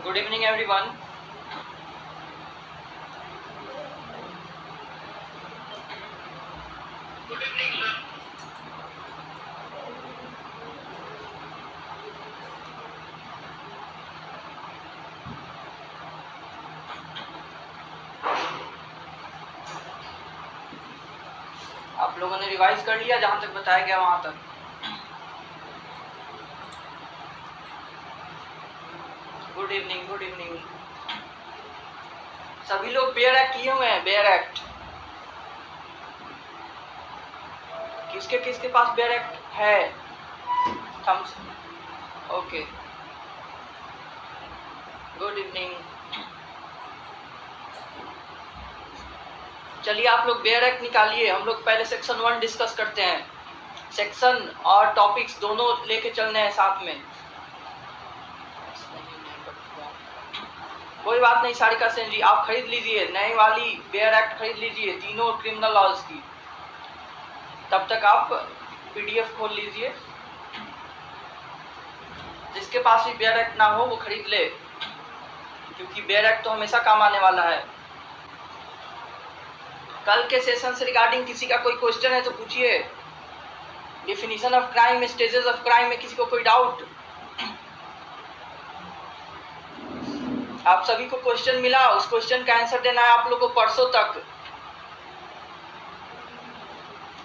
Good evening, everyone. आप लोगों ने रिवाइज कर लिया जहां तक बताया गया वहां तक? Good evening, good evening. सभी लोग बेयर एक्ट किए हुए हैं? बेयर एक्ट किसके किसके पास बेयर एक्ट है? थम्स। Okay, good evening. चलिए आप लोग बेयर एक्ट निकालिए। हम लोग पहले सेक्शन 1 डिस्कस करते हैं। सेक्शन और टॉपिक्स दोनों लेके चलने हैं साथ में। कोई बात नहीं सारिका सेन जी, आप खरीद लीजिए नई वाली बेयर एक्ट, खरीद लीजिए तीनों क्रिमिनल लॉज की। तब तक आप पीडीएफ खोल लीजिए। जिसके पास भी बेयर एक्ट ना हो वो खरीद ले, क्योंकि बेयर एक्ट तो हमेशा काम आने वाला है। कल के सेशन से रिगार्डिंग किसी का कोई क्वेश्चन है तो पूछिए। Definition of crime, stages of crime में किसी को कोई डाउट? आप सभी को क्वेश्चन मिला, उस क्वेश्चन का आंसर देना है आप लोगों को परसों तक,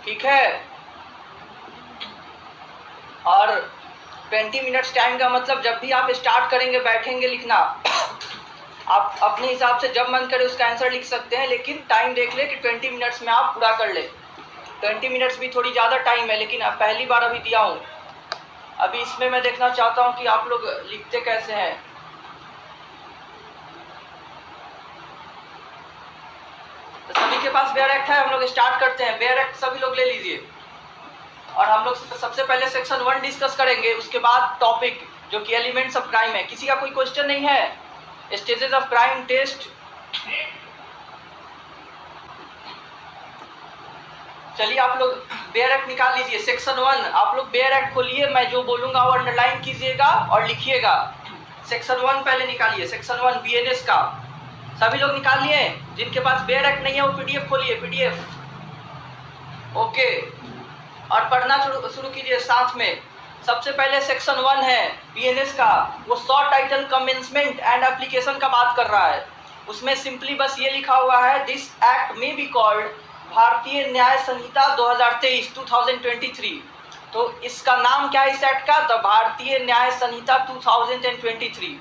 ठीक है? और 20 मिनट्स टाइम का मतलब जब भी आप स्टार्ट करेंगे बैठेंगे लिखना, आप अपने हिसाब से जब मन करे उसका आंसर लिख सकते हैं, लेकिन टाइम देख ले कि 20 मिनट्स में आप पूरा कर ले। 20 मिनट्स भी थोड़ी ज़्यादा टाइम है, लेकिन अब पहली बार अभी दिया हूँ। अभी इसमें मैं देखना चाहता हूँ कि आप लोग लिखते कैसे हैं। तो सभी के पास बेयर एक्ट है, हम लोग स्टार्ट करते हैं। बेयर एक्ट सभी लोग ले लीजिए और हम लोग सबसे पहले सेक्शन 1 डिस्कस करेंगे, उसके बाद टॉपिक जो कि एलिमेंट्स ऑफ क्राइम है। किसी का कोई क्वेश्चन नहीं है? Stages of crime test. चलिए आप लोग बेयर एक्ट निकाल लीजिए। सेक्शन 1 आप लोग बेयर एक्ट खोलिए, मैं जो बोलूंगा वो अंडरलाइन कीजिएगा और लिखिएगा। सेक्शन 1 पहले निकालिए। सेक्शन 1 बीएनएस का सभी लोग निकाल लिए? जिनके पास बेयर एक्ट नहीं है वो पीडीएफ खोलिए, पीडीएफ। ओके, और पढ़ना शुरू कीजिए साथ में। सबसे पहले सेक्शन 1 है बीएनएस का, वो short title commencement and application का बात कर रहा है। उसमें सिंपली बस ये लिखा हुआ है, दिस एक्ट में बी कॉल्ड भारतीय न्याय संहिता 2023। तो इसका नाम क्या है इस एक्ट का? द भारतीय न्याय संहिता 2023।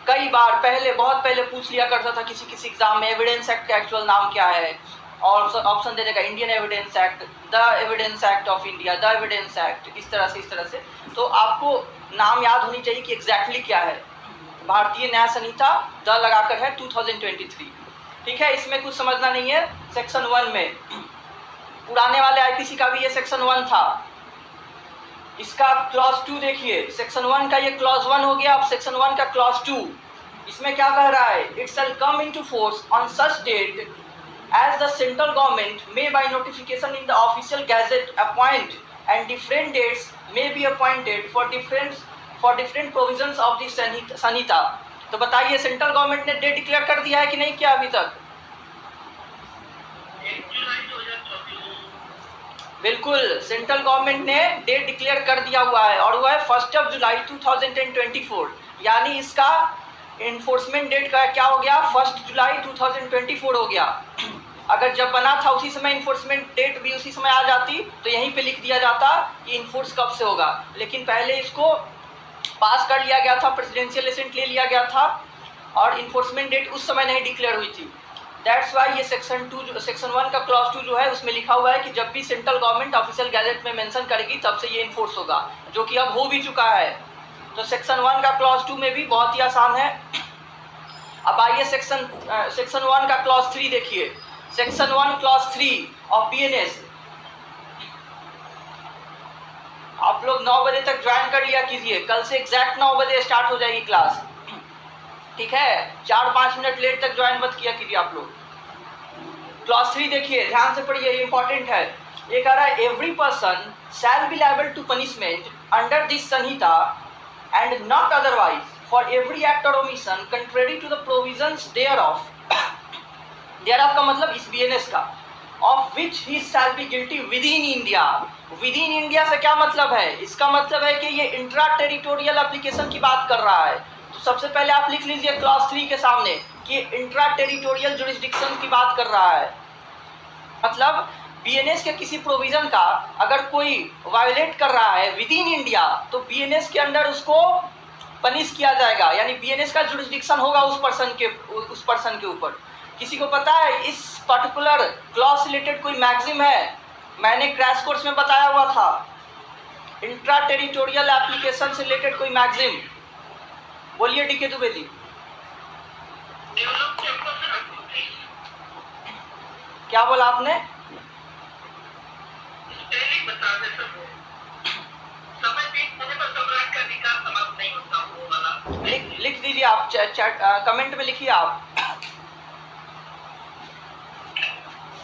कई बार पहले, बहुत पहले पूछ लिया करता था किसी किसी एग्जाम में, एविडेंस एक्ट का एक्चुअल नाम क्या है, और ऑप्शन दे देगा Indian evidence act, the evidence act of India, the evidence act, इस तरह से। तो आपको नाम याद होनी चाहिए कि एग्जैक्टली क्या है। भारतीय न्याय संहिता द लगाकर है 2023, ठीक है? इसमें कुछ समझना नहीं है। सेक्शन 1 में पुराने वाले आईपीसी का भी ये सेक्शन 1 था। इसका क्लॉज 2 देखिए। सेक्शन 1 का ये क्लॉज 1 हो गया, अब सेक्शन 1 का क्लॉज 2। इसमें क्या कह रहा है? It shall come into force on such date as the central government may by notification in the official gazette appoint, and different dates may be appointed for different provisions of the संहिता। तो बताइए central government ने date declare कर दिया है कि नहीं किया अभी तक? बिल्कुल, सेंट्रल गवर्नमेंट ने डेट डिक्लेयर कर दिया हुआ है, और वह है 1 जुलाई 2024। यानी इसका इन्फोर्समेंट डेट का क्या हो गया? 1 जुलाई 2024 हो गया। अगर जब बना था उसी समय इन्फोर्समेंट डेट भी उसी समय आ जाती तो यहीं पे लिख दिया जाता कि इन्फोर्स कब से होगा, लेकिन पहले इसको पास कर लिया गया था, प्रेसिडेंशियल एसेंट ले लिया गया था, और इन्फोर्समेंट डेट उस समय नहीं डिक्लेयर हुई थी। दैट्स वाई ये सेक्शन 1 का क्लॉज 2 जो है उसमें लिखा हुआ है कि जब भी सेंट्रल गवर्नमेंट ऑफिशियल गैजेट में मेंशन करेगी तब से ये इन्फोर्स होगा, जो कि अब हो भी चुका है। तो सेक्शन 1 का क्लॉज 2 में भी बहुत ही आसान है। अब आइए सेक्शन 1 का क्लॉज 3 देखिए। Section 1 clause 3 of BNS. आप लोग 9 बजे तक ज्वाइन कर लिया कीजिए, कल से एग्जैक्ट 9 बजे स्टार्ट हो जाएगी क्लास, ठीक है? 4-5 मिनट लेट तक ज्वाइन मत किया कीजिए आप लोग। क्लॉज 3 देखिए, ध्यान से पढ़िए, ये इंपॉर्टेंट है। ये कह रहा है, every person shall be liable to punishment under this Sanhita and not otherwise for every act or omission contrary to the provisions thereof का मतलब इस BNS का of which he shall be guilty within India. Within India से क्या मतलब है? इसका मतलब है कि ये इंट्रा टेरिटोरियल एप्लीकेशन की बात कर रहा है। तो सबसे पहले आप लिख लीजिए क्लॉज 3 के सामने कि इंट्रा टेरिटोरियल जुरिस्डिक्शन की बात कर रहा है। मतलब बीएनएस के किसी प्रोविजन का अगर कोई वायोलेट कर रहा है विद इन इंडिया तो बीएनएस के अंडर उसको पनिश किया जाएगा, यानी बीएनएस का जुरिस्डिक्शन होगा उस पर्सन के ऊपर। किसी को पता है इस पर्टिकुलर क्लॉज रिलेटेड कोई मैक्सिम है? मैंने क्रैश कोर्स में बताया हुआ था इंट्रा टेरिटोरियल एप्लीकेशन से रिलेटेड कोई मैक्सिम। बोलिए डीके दुबे जी। क्या बोला आपने? लिख दीजिए आप, चैट कमेंट में लिखिए आप।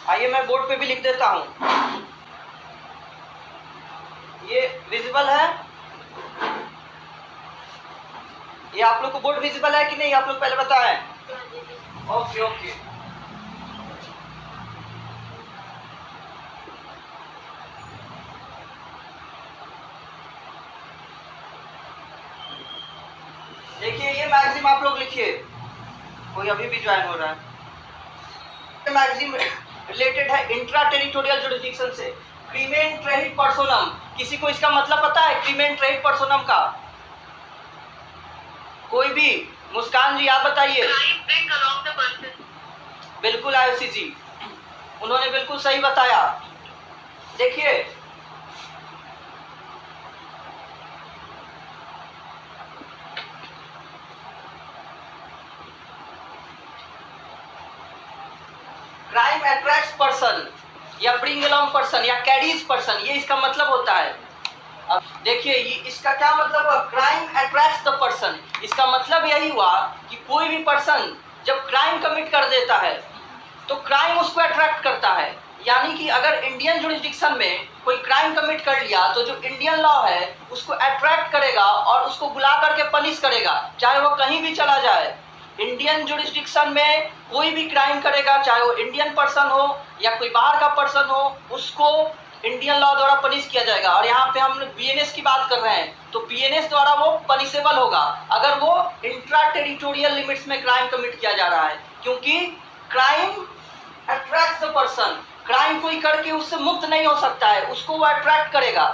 आइए मैं बोर्ड पे भी लिख देता हूं। ये विजिबल है? ये आप लोग को बोर्ड विजिबल है कि नहीं? आप लोग पहले बताएं। Okay okay. देखिए ये मैक्सिम आप लोग लिखिए। कोई अभी भी ज्वाइन हो रहा है। मैक्सिम रिलेटेड है इंट्रा टेरिटोरियल जुरिस्डिक्शन से। क्रिमेन ट्रेहिट पर्सोनम, किसी को इसका मतलब पता है क्रिमेन ट्रेहिट पर्सोनम का? कोई भी? मुस्कान जी आप बताइए। बिल्कुल आयुषी जी, उन्होंने बिल्कुल सही बताया। देखिए क्राइम अट्रैक्ट्स पर्सन या ब्रिंग अलोंग पर्सन या कैरीज पर्सन, ये इसका मतलब होता है। अब देखिए इसका क्या मतलब है? क्राइम अट्रैक्ट्स द पर्सन, इसका मतलब यही हुआ कि कोई भी पर्सन जब क्राइम कमिट कर देता है तो क्राइम उसको अट्रैक्ट करता है। यानी कि अगर इंडियन जुरिस्डिक्शन में कोई क्राइम कमिट कर लिया तो जो इंडियन लॉ है उसको अट्रैक्ट करेगा और उसको बुला करके पनिश करेगा, चाहे वो कहीं भी चला जाए। इंडियन जुरिस्डिक्शन में कोई भी क्राइम करेगा, चाहे वो इंडियन पर्सन हो या कोई बाहर का पर्सन हो, उसको इंडियन लॉ द्वारा पनिश किया जाएगा। और यहाँ पे हम बीएनएस की बात कर रहे हैं तो बीएनएस द्वारा वो पनिशेबल होगा अगर वो इंट्रा टेरिटोरियल लिमिट्स में क्राइम कमिट किया जा रहा है, क्योंकि crime attracts the person. Crime कोई करके उससे मुक्त नहीं हो सकता है, उसको वो अट्रैक्ट करेगा।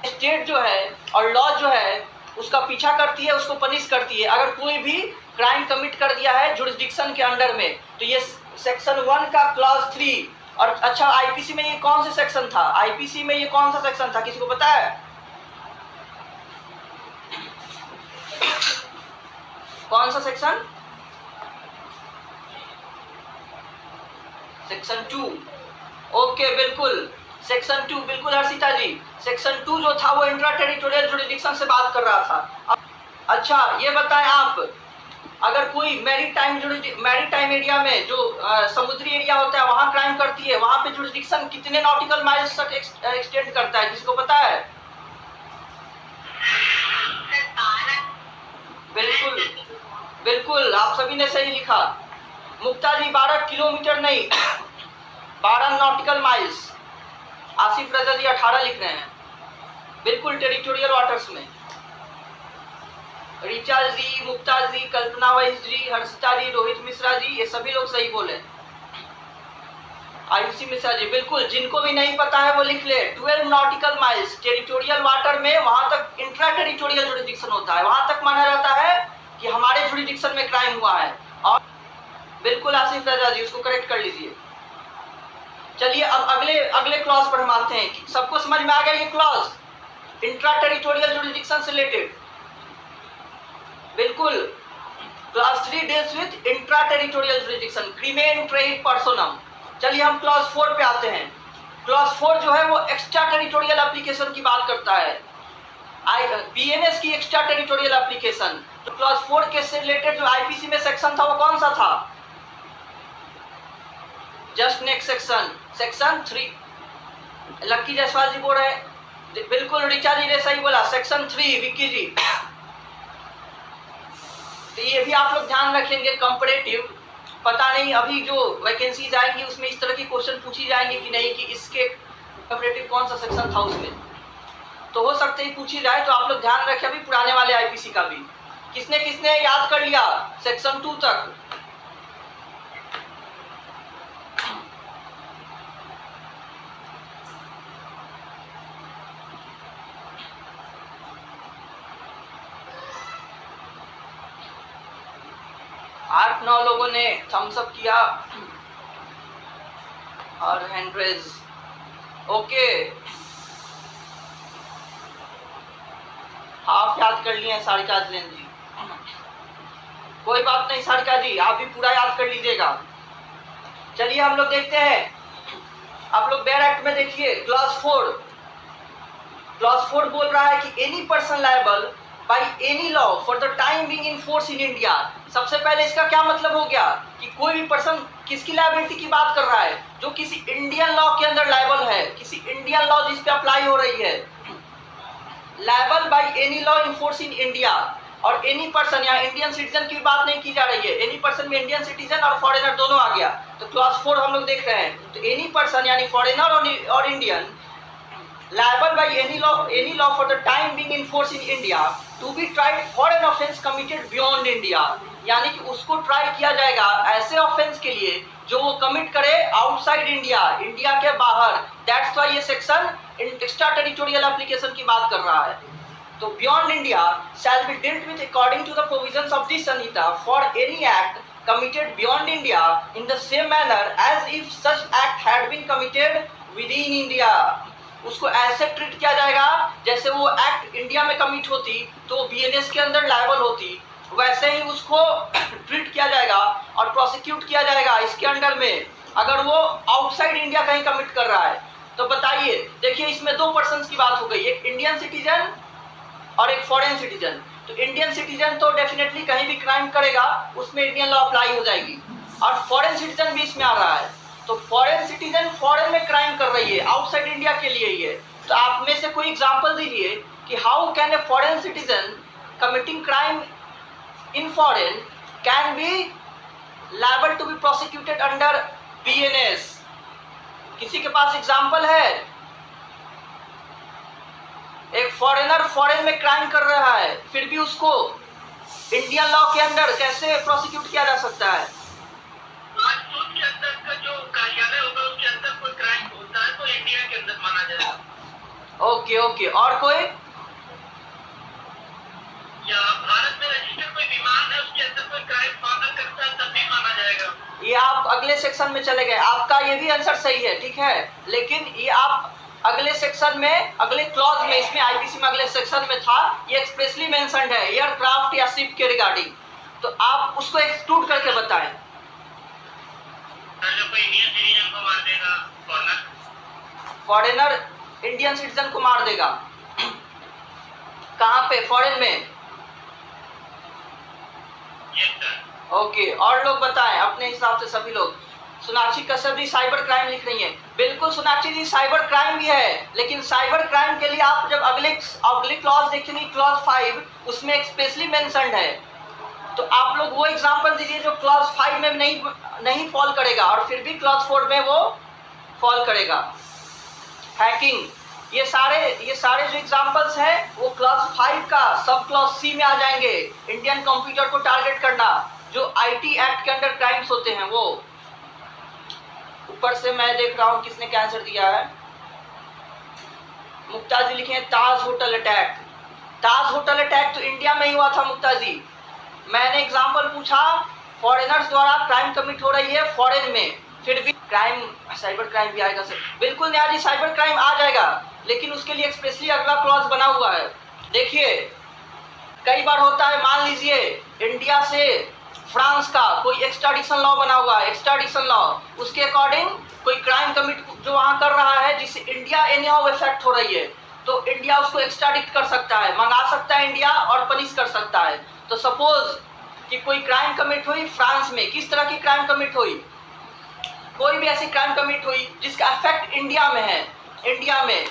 स्टेट जो है और लॉ जो है उसका पीछा करती है, उसको पनिश करती है अगर कोई भी क्राइम कमिट कर दिया है जुरिस्डिक्शन के अंडर में। तो ये सेक्शन 1 का क्लॉज 3। और अच्छा आईपीसी में ये कौन सा सेक्शन था? आईपीसी में ये कौन सा सेक्शन था, किसी को पता है? कौन सा सेक्शन? सेक्शन 2। ओके बिल्कुल सेक्शन 2, बिल्कुल हर्षिता जी। सेक्शन 2 जो था वो इंट्रा टेरिटोरियल जुरिस्डिक्शन से बात कर रहा था। अच्छा ये बताएं आप, अगर कोई मैरीटाइम एरिया में जो समुद्री एरिया होता है वहां क्राइम करती है, वहां पे जुरिस्डिक्शन कितने नॉटिकल माइल्स तक एक्सटेंड करता है, किसको पता है? बिल्कुल बिल्कुल आप सभी ने सही लिखा। मुक्ता जी 12 किलोमीटर नहीं 12 नॉटिकल माइल्स। आसिफ रजा जी 18 लिख रहे हैं। बिल्कुल टेरिटोरियल वाटर्स में। ऋचा जी, मुक्ता जी, कल्पना वाइस जी, हर्षिता जी, रोहित मिश्रा जी, ये सभी लोग सही बोले। आयुषी मिश्रा जी बिल्कुल, जिनको भी नहीं पता है वो लिख ले। 12 नॉटिकल माइल्स टेरिटोरियल वाटर में, वहां तक इंट्रा टेरिटोरियल जुरिस्डिक्शन होता है, वहां तक माना जाता है कि हमारे जुरिस्डिक्शन में क्राइम हुआ है। और बिल्कुल आसिफ रजा जी उसको करेक्ट कर लीजिए। चलिए अब अगले क्लॉज पर हम आते हैं। सबको समझ में आ गया ये क्लॉज इंट्रा टेरिटोरियल जुरिस्डिक्शन से रिलेटेड? बिल्कुल। Clause 3 deals with intra territorial jurisdiction, crimen trahit personam. चलिए हम क्लॉज 4 पे आते हैं। क्लॉज 4 जो है वो एक्स्ट्रा टेरिटोरियल एप्लीकेशन की बात करता है, बीएनएस की एक्स्ट्रा टेरिटोरियल एप्लीकेशन। तो क्लॉज 4 के से रिलेटेड जो आईपीसी में सेक्शन था वो कौन सा था? Just next section, section 3। लक्की जायसवाल जी बोल रहे, बिल्कुल ऋचा जी ने सही बोला, सेक्शन 3। विक्की जी तो ये भी आप लोग ध्यान रखेंगे कंपैरेटिव। पता नहीं अभी जो वैकेंसीज आएंगी उसमें इस तरह की क्वेश्चन पूछी जाएंगी कि नहीं, कि इसके कंपैरेटिव कौन सा सेक्शन था उसमें, तो हो सकते ही पूछी जाए। तो आप लोग ध्यान रखें अभी पुराने वाले आईपीसी का भी। किसने किसने याद कर लिया सेक्शन 2 तक? आठ 9 लोगों ने थम्स अप किया और हैंड रेज। ओके, हाफ याद कर लिए हैं सारिका जैन जी, कोई बात नहीं सारिका जी, आप भी पूरा याद कर लीजिएगा। चलिए हम लोग देखते हैं, आप लोग बेयर एक्ट में देखिए क्लॉज 4 बोल रहा है कि any person liable by any law for the time being in force in India. सबसे पहले इसका क्या मतलब हो गया कि कोई भी पर्सन किसकी लायबिलिटी की बात कर रहा है? जो किसी इंडियन लॉ के अंदर लायबल है, किसी इंडियन लॉ जिस पे अप्लाई हो रही है, liable by any law in force in India. और एनी पर्सन, यहाँ इंडियन सिटीजन की बात नहीं की जा रही है, एनी पर्सन में इंडियन सिटीजन और फॉरेनर दोनों आ गया। तो क्लॉज 4 हम लोग देख रहे हैं, तो एनी पर्सन यानी फॉरेनर और Indian liable by any law for the time being in force in India to be tried for an offence committed beyond India। यानी कि उसको ट्राई किया जाएगा ऐसे ऑफेंस के लिए जो वो कमिट करे आउटसाइड इंडिया, इंडिया के बाहर। दैट्स व्हाई ये सेक्शन एक्स्ट्रा टेरिटोरियल एप्लीकेशन की बात कर रहा है। तो beyond India shall be dealt with according to the provisions of this Samhita for any act committed beyond India in the same manner as if such act had been committed within India। उसको ऐसे treat किया जाएगा जैसे वो act India में commit होती तो BNS के अंदर लायबल होती, वैसे ही उसको ट्रीट किया जाएगा और प्रोसिक्यूट किया जाएगा इसके अंडर में अगर वो आउटसाइड इंडिया कहीं कमिट कर रहा है। तो बताइए, देखिए इसमें 2 पर्सन्स की बात हो गई, एक इंडियन सिटीजन और एक फॉरेन सिटीजन। तो इंडियन सिटीजन तो डेफिनेटली कहीं भी क्राइम करेगा उसमें इंडियन लॉ अप्लाई हो जाएगी, और फॉरेन सिटीजन भी इसमें आ रहा है। तो फॉरेन सिटीजन फॉरेन में क्राइम कर रही है, आउटसाइड इंडिया के लिए ही है। तो आप में से कोई एग्जांपल दीजिए कि how can a foreign citizen committing crime in foreign can be liable to be prosecuted under BNS. किसी के पास एग्जांपल है? एक फॉरेनर फॉरेन में क्राइम कर रहा है फिर भी उसको इंडियन लॉ के अंदर कैसे प्रोसिक्यूट किया जा सकता है? के अंदर का जो कार्यालय होगा उसके अंदर कोई क्राइम होता है तो इंडिया के अंदर माना जाएगा। ओके, और कोई? या भारत में रजिस्टर्ड कोई विमान है उसके अंदर कोई क्राइम अगर करता है तब भी माना जाएगा। ये आप अगले सेक्शन में चले गए, आपका ये भी आंसर सही है, ठीक है, लेकिन ये आप अगले सेक्शन में, अगले क्लॉज में, इसमें आईपीसी में अगले सेक्शन में था, ये एक्सप्रेसली मेंशन्ड है एयरक्राफ्ट या शिप के रिगार्डिंग। तो आप उसको एक्सक्लूड करके बताएं। कोई इंडियन सिटीजन को मार देगा, फॉरेनर इंडियन सिटीजन को मार देगा कहाँ पे? फॉरेन में। ओके, और लोग बताएं अपने हिसाब से सभी लोग। सोनाक्षी कश्यप जी साइबर क्राइम लिख रही हैं, बिल्कुल सोनाक्षी जी साइबर क्राइम भी है, लेकिन साइबर क्राइम के लिए आप जब अगले क्लॉज देखेंगे क्लॉज 5 उसमें एक्सप्रेसली मेंशन्ड है। तो आप लोग वो एग्जांपल दीजिए जो क्लॉज 5 में नहीं फॉल करेगा और फिर भी क्लॉज 4 में वो फॉल करेगा। हैकिंग, ये सारे जो एग्जांपल्स हैं वो क्लॉज 5 का सब क्लॉज सी में आ जाएंगे। इंडियन कंप्यूटर को टारगेट करना, जो आईटी एक्ट के अंडर क्राइम्स होते हैं वो। ऊपर से मैं देख रहा हूं किसने क्या आंसर दिया है। मुक्ता जी लिखे हैं ताज होटल अटैक। ताज होटल अटैक तो इंडिया में ही हुआ था मुक्ता जी। मैंने एग्जांपल पूछा फॉरेनर्स द्वारा क्राइम कमिट हो रही है फॉरेन में, फिर भी क्राइम, साइबर क्राइम भी आएगा सर। बिल्कुल न्याय जी, साइबर क्राइम आ जाएगा, लेकिन उसके लिए एक्सप्रेसली अगला क्लॉज बना हुआ है। देखिए कई बार होता है, मान लीजिए इंडिया से फ्रांस का कोई एक्स्ट्राडिशन लॉ बना हुआ है, एक्स्ट्राडिशन लॉ, उसके अकॉर्डिंग कोई क्राइम कमिट जो वहां कर रहा है जिससे इंडिया एनी हाउ इफेक्ट हो रही है, तो इंडिया उसको एक्स्ट्राडिक्ट कर सकता है, मंगा सकता है इंडिया और पनिश कर सकता है। तो सपोज कि कोई क्राइम कमिट हुई फ्रांस में, किस तरह की क्राइम कमिट हुई? कोई भी ऐसी क्राइम कमिट हुई जिसका इफेक्ट इंडिया में है, इंडिया में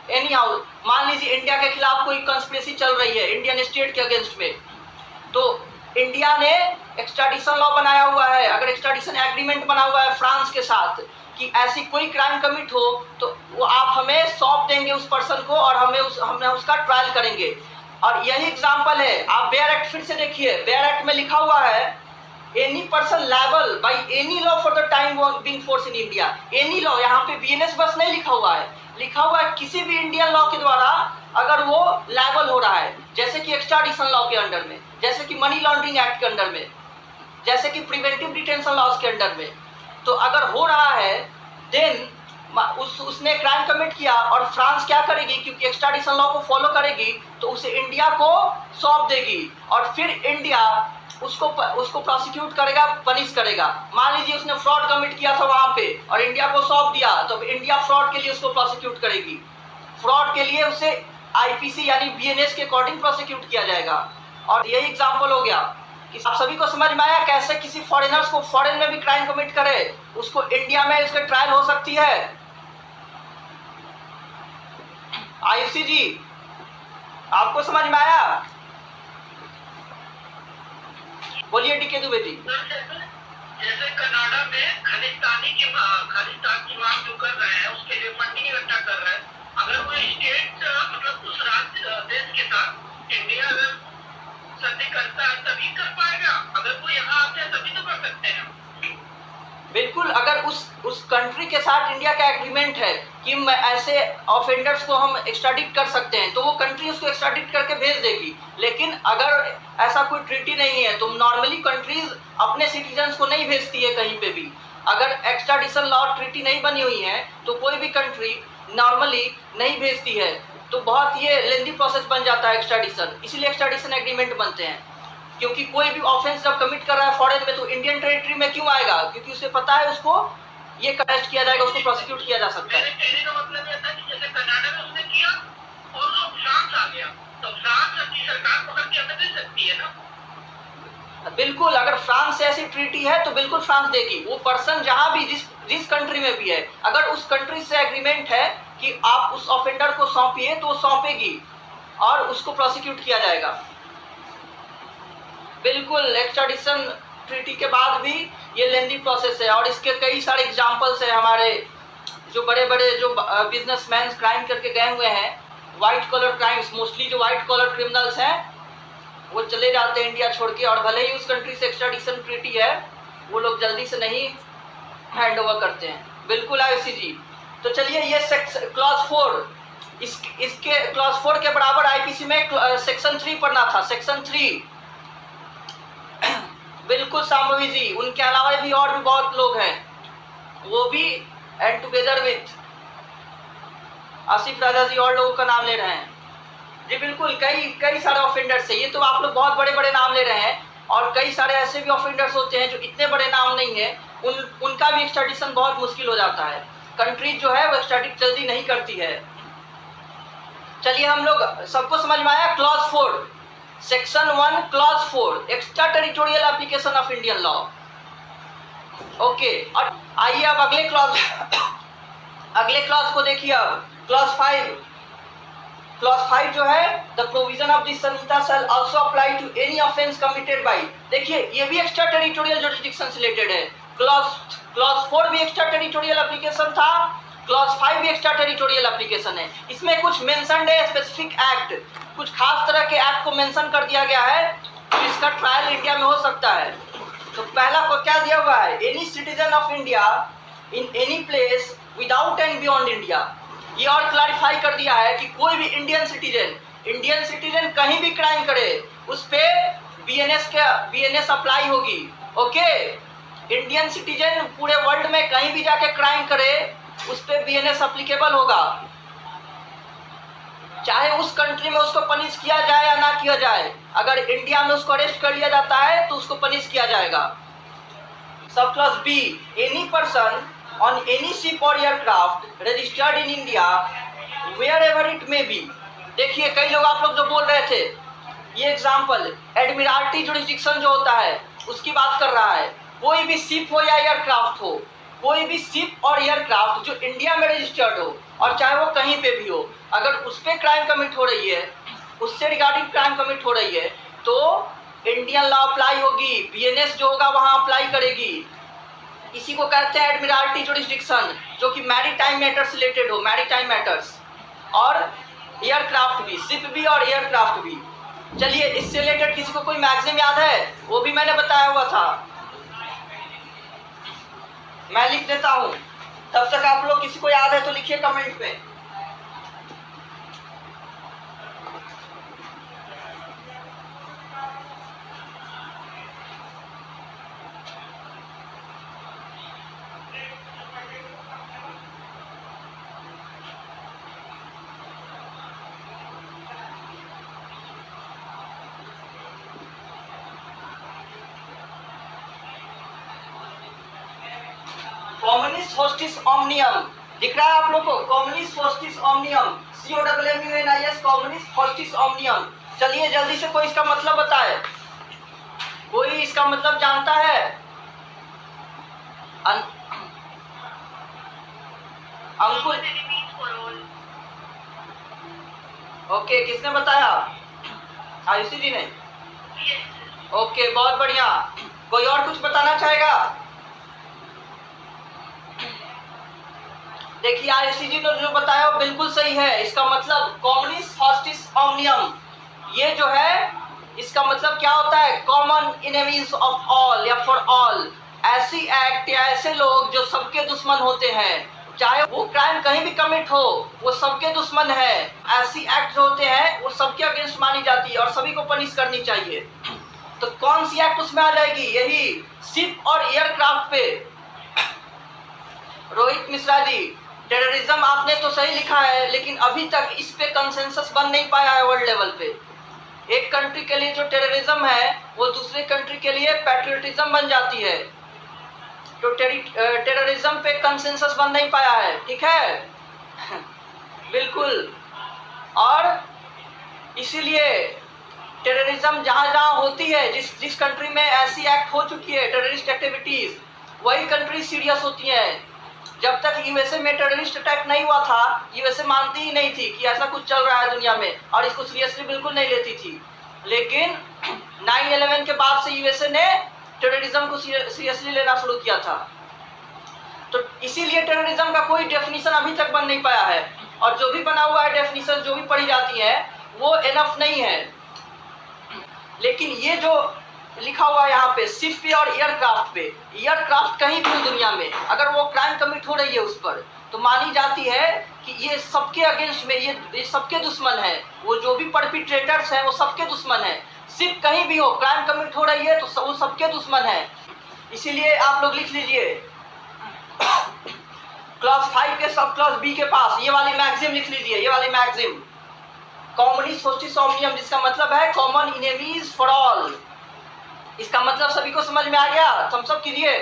एनी हाउ, मान लीजिए इंडिया के खिलाफ कोई कंस्पिरेसी चल रही है इंडियन स्टेट के अगेंस्ट में, तो इंडिया ने एक्स्ट्राडिशन लॉ बनाया हुआ है, अगर एक्स्ट्राडिशन एग्रीमेंट बना हुआ है फ्रांस के साथ कि ऐसी कोई क्राइम कमिट हो तो वो आप हमें सौंप देंगे उस पर्सन को और हम उसका ट्रायल करेंगे। और यही एग्जांपल है, आप बेयर एक्ट फिर से देखिए, बेयर एक्ट में लिखा हुआ है any person liable by any law for the time being force in India. Any law, यहाँ पे बीएनएस बस नहीं लिखा हुआ है, लिखा हुआ है किसी भी इंडियन लॉ के द्वारा अगर वो लायबल हो रहा है, जैसे कि एक्स्ट्राडिशन लॉ के अंडर में, जैसे कि मनी लॉन्ड्रिंग एक्ट के अंडर में, जैसे कि प्रिवेंटिव डिटेंशन लॉज के अंडर में, तो अगर हो रहा है देन उसने क्राइम कमिट किया और फ्रांस क्या करेगी, क्योंकि एक्स्ट्राडिशन लॉ को फॉलो करेगी तो उसे इंडिया को सौंप देगी और फिर इंडिया उसको प्रोसिक्यूट करेगा, पनिश करेगा। मान लीजिए उसने फ्रॉड कमिट किया था वहां पे और इंडिया को सौंप दिया, तो इंडिया फ्रॉड के लिए उसको प्रोसिक्यूट करेगी, फ्रॉड के लिए उसे आईपीसी यानी बीएनएस के अकॉर्डिंग प्रोसिक्यूट किया जाएगा। और यही एग्जांपल हो गया। आप सभी को समझ में आया कैसे किसी फॉरेनर्स को फॉरेन में भी क्राइम कमिट करे उसको इंडिया में उसका ट्रायल हो सकती है। आयुषी जी, आपको समझ में आया? बोलिए डीके दुबे जी। जैसे कनाडा में खालिस्तान की मांग जो कर रहे हैं उसके लिए फंडिंग इकट्ठा कर रहे हैं, अगर वो स्टेट मतलब उस राज्य देश के साथ इंडिया अगर संधि करता है तभी कर पाएगा, अगर वो यहाँ आते हैं तभी तो कर सकते हैं। बिल्कुल, अगर उस कंट्री के साथ इंडिया का एग्रीमेंट है कि ऐसे ऑफेंडर्स को हम एक्स्ट्राडिट कर सकते हैं तो वो कंट्री उसको एक्स्ट्राडिट करके भेज देगी। लेकिन अगर ऐसा कोई ट्रीटी नहीं है तो नॉर्मली कंट्रीज अपने सिटीजन्स को नहीं भेजती है कहीं पे भी। अगर एक्स्ट्राडिशन लॉ ट्रीटी नहीं बनी हुई है तो कोई भी कंट्री नॉर्मली नहीं भेजती है, तो बहुत ये लेंदी प्रोसेस बन जाता है एक्स्ट्राडिशन। इसीलिए एक्स्ट्राडिशन एग्रीमेंट बनते हैं, क्योंकि कोई भी ऑफेंस जब कमिट कर रहा है फॉरेन में तो इंडियन टेरिटरी में क्यों आएगा, क्योंकि उसे पता है उसको ये अरेस्ट किया जाएगा, उसको प्रोसिक्यूट किया जा सकता है। कहने का मतलब ये था कि जैसे कनाडा में उसने किया और वो फ्रांस आ गया तो फ्रांस की सरकार पकड़ के हमें दे सकती है ना। बिल्कुल, अगर फ्रांस से ऐसी ट्रीटी है तो बिल्कुल फ्रांस देगी। वो पर्सन जहां भी जिस कंट्री में भी है, अगर उस कंट्री से एग्रीमेंट है कि आप उस ऑफेंडर को सौंपिए तो वो सौंपेगी और उसको प्रोसिक्यूट किया जाएगा। बिल्कुल, एक्स्ट्राडिशन ट्रीटी के बाद भी ये लेंदी प्रोसेस है और इसके कई सारे एग्जांपल्स है। हमारे जो बड़े बड़े जो बिजनेसमैन क्राइम करके गए हुए हैं, वाइट कॉलर क्राइम्स, मोस्टली जो वाइट कॉलर क्रिमिनल्स हैं वो चले जाते हैं इंडिया छोड़ के, और भले ही उस कंट्री से एक्स्ट्राडिशन ट्रीटी है वो लोग जल्दी से नहीं हैंड ओवर करते हैं। बिल्कुल आयुषी जी। तो चलिए ये क्लॉज 4, इसके क्लॉज 4 के बराबर आईपीसी में सेक्शन 3 पढ़ना था, सेक्शन 3। बिल्कुल शांभवी जी, उनके अलावा भी और भी बहुत लोग हैं, वो भी एंड टुगेदर विथ आसिफ राजा जी और लोगों का नाम ले रहे हैं जी। बिल्कुल, कई सारे ऑफेंडर्स है, ये तो आप लोग बहुत बड़े बड़े नाम ले रहे हैं, और कई सारे ऐसे भी ऑफेंडर्स होते हैं जो इतने बड़े नाम नहीं है, उनका भी एक्स्ट्राडिशन बहुत मुश्किल हो जाता है। कंट्री जो है वो एक्स्ट्राडिट जल्दी नहीं करती है। चलिए हम लोग सबको समझ में आया। Clause 4 section 1 clause 4 extra territorial application of Indian law. Okay, और आइए अब अगले क्लॉज को देखिए। अब क्लॉज 5, क्लॉज 5 जो है, the provision of this Sanhita shall also apply to any offence committed by. देखिए ये भी एक्स्ट्रा टेरिटोरियल जुरिसडिक्शन से रिलेटेड है। क्लॉज 4 भी एक्स्ट्रा टेरिटोरियल एप्लीकेशन था, क्लॉज 5 भी एक्स्ट्रा टेरिटोरियल एप्लीकेशन है। इसमें कुछ मेंशन्ड है स्पेसिफिक एक्ट, कुछ खास तरह के एक्ट को मेंशन कर दिया गया है तो इसका ट्रायल इंडिया में हो सकता है। तो पहला को क्या दिया हुआ है, any citizen of India in any place without and beyond India. ये और क्लैरिफाई कर दिया है कि कोई भी इंडियन सिटीजन कहीं भी क्राइम करे उस पे बीएनएस अप्लाई होगी। ओके, इंडियन सिटीजन पूरे वर्ल्ड में कहीं भी जाके क्राइम करे उस पे बीएनएस अप्लीकेबल होगा, चाहे उस कंट्री में उसको पनिश किया जाए या ना किया जाए। अगर इंडिया में उसको अरेस्ट कर लिया जाता है तो उसको पनिश किया जाएगा। Sub clause B, any person on any ship or aircraft registered in India wherever it may be। देखिए कई लोग आप लोग जो बोल रहे थे, ये एग्जाम्पल एडमिरल्टी जुरिसडिक्शन जो होता है उसकी बात कर रहा है। कोई भी शिप हो या एयरक्राफ्ट हो, कोई भी शिप और एयरक्राफ्ट जो इंडिया में रजिस्टर्ड हो और चाहे वो कहीं पे भी हो, अगर उस पर क्राइम कमिट हो रही है, उससे रिगार्डिंग क्राइम कमिट हो रही है तो इंडियन लॉ अप्लाई होगी, बीएनएस जो होगा वहां अप्लाई करेगी। इसी को कहते हैं एडमिरल्टी जुरिस्डिक्शन, जो कि मैरीटाइम मैटर्स रिलेटेड हो, मैरीटाइम मैटर्स, और एयरक्राफ्ट भी, शिप भी और एयरक्राफ्ट भी। चलिए, इससे रिलेटेड किसी को कोई मैगजीन याद है? वो भी मैंने बताया हुआ था, मैं लिख देता हूं, तब तक आप लोग किसी को याद है तो लिखिए कमेंट में। कॉमनिस होस्टिस ओमनियम दिख रहा है आप लोग को? कॉमनिस होस्टिस ओमनियम, COMMUNIS, कॉमनिस होस्टिस ओमनियम। चलिए जल्दी से कोई इसका मतलब बताए, कोई इसका मतलब जानता है? अंकुर, ओके, किसने बताया? आयुषी जी ने। ओके, बहुत बढ़िया। कोई और कुछ बताना चाहेगा? देखिए, आयुषी जी ने जो बताया वो बिल्कुल सही है। इसका मतलब कॉमनिस होस्टिस ओमनियम, ये जो है इसका मतलब क्या होता है? कॉमन इनेमीज ऑफ ऑल या फॉर ऑल। ऐसी एक्ट या ऐसे लोग जो सबके दुश्मन होते हैं, चाहे वो क्राइम कहीं भी कमिट हो, वो सबके दुश्मन है। ऐसी एक्ट जो होते हैं वो सबके अगेंस्ट मानी जाती है और सभी को पनिश करनी चाहिए। तो कौन सी एक्ट उसमें आ जाएगी? यही शिप और एयरक्राफ्ट पे। रोहित मिश्रा जी, टेररिज्म आपने तो सही लिखा है, लेकिन अभी तक इस पे कंसेंसस बन नहीं पाया है वर्ल्ड लेवल पे। एक कंट्री के लिए जो टेररिज्म है वो दूसरे कंट्री के लिए पैट्रियोटिज्म बन जाती है। तो टेररिज्म पे कंसेंसस बन नहीं पाया है, ठीक है? बिल्कुल। और इसीलिए टेररिज्म जहाँ जहाँ होती है, जिस कंट्री में ऐसी एक्ट हो चुकी है, टेररिस्ट एक्टिविटीज, वही कंट्री सीरियस होती है। जब तक यूएसए में टेररिस्ट अटैक नहीं हुआ था, यूएसए मानती ही नहीं थी कि ऐसा कुछ चल रहा है दुनिया में, और इसको सीरियसली बिल्कुल नहीं लेती थी। लेकिन 9/11 के बाद से यूएसए ने टेररिज्म को सीरियसली लेना शुरू किया था। तो इसीलिए टेररिज्म का कोई डेफिनेशन अभी तक बन नहीं पाया है, और जो भी बना हुआ है डेफिनेशन, जो भी पढ़ी जाती है, वो इनफ नहीं है। लेकिन ये जो लिखा हुआ है यहाँ पे शिप पे और एयरक्राफ्ट पे, एयरक्राफ्ट कहीं भी दुनिया में अगर वो क्राइम कमिट हो रही है उस पर, तो मानी जाती है कि ये सबके अगेंस्ट में, ये सबके दुश्मन है। वो जो भी परपिट्रेटर्स हैं वो सबके दुश्मन है। शिप कहीं भी हो, क्राइम कमिट हो रही है तो वो सबके दुश्मन है। इसीलिए आप लोग लिख लीजिए क्लास 5 के सब क्लास बी के पास ये वाली मैगजीन लिख लीजिए, ये वाली मैगजीन, कॉमनिस होस्टिस ओमनियम, जिसका मतलब है कॉमन इनेमीज फॉर ऑल। इसका मतलब सभी को समझ में आ गया? थम्स अप कीजिए।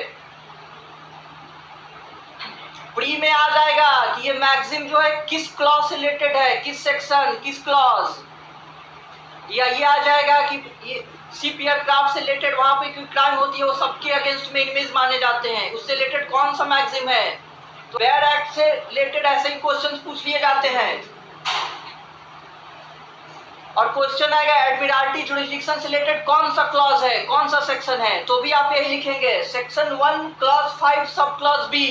प्री में आ जाएगा कि ये मैगजीन जो है किस क्लॉज से रिलेटेड है, किस सेक्शन, किस क्लॉज, या ये आ जाएगा कि ये शिप एयरक्राफ्ट से रिलेटेड, वहां पे कोई क्राइम होती है वो सबके अगेंस्ट में इमेज माने जाते हैं, उससे रिलेटेड कौन सा मैगजीन है। तो बेयर एक्ट से रिलेटेड ऐसे ही क्वेश्चन पूछ लिए जाते हैं। और क्वेश्चन आएगा एडमिरल्टी जुरिस्डिक्शन से रिलेटेड कौन सा क्लॉज है, कौन सा सेक्शन है, तो भी आप यही लिखेंगे section 1 clause 5 sub clause B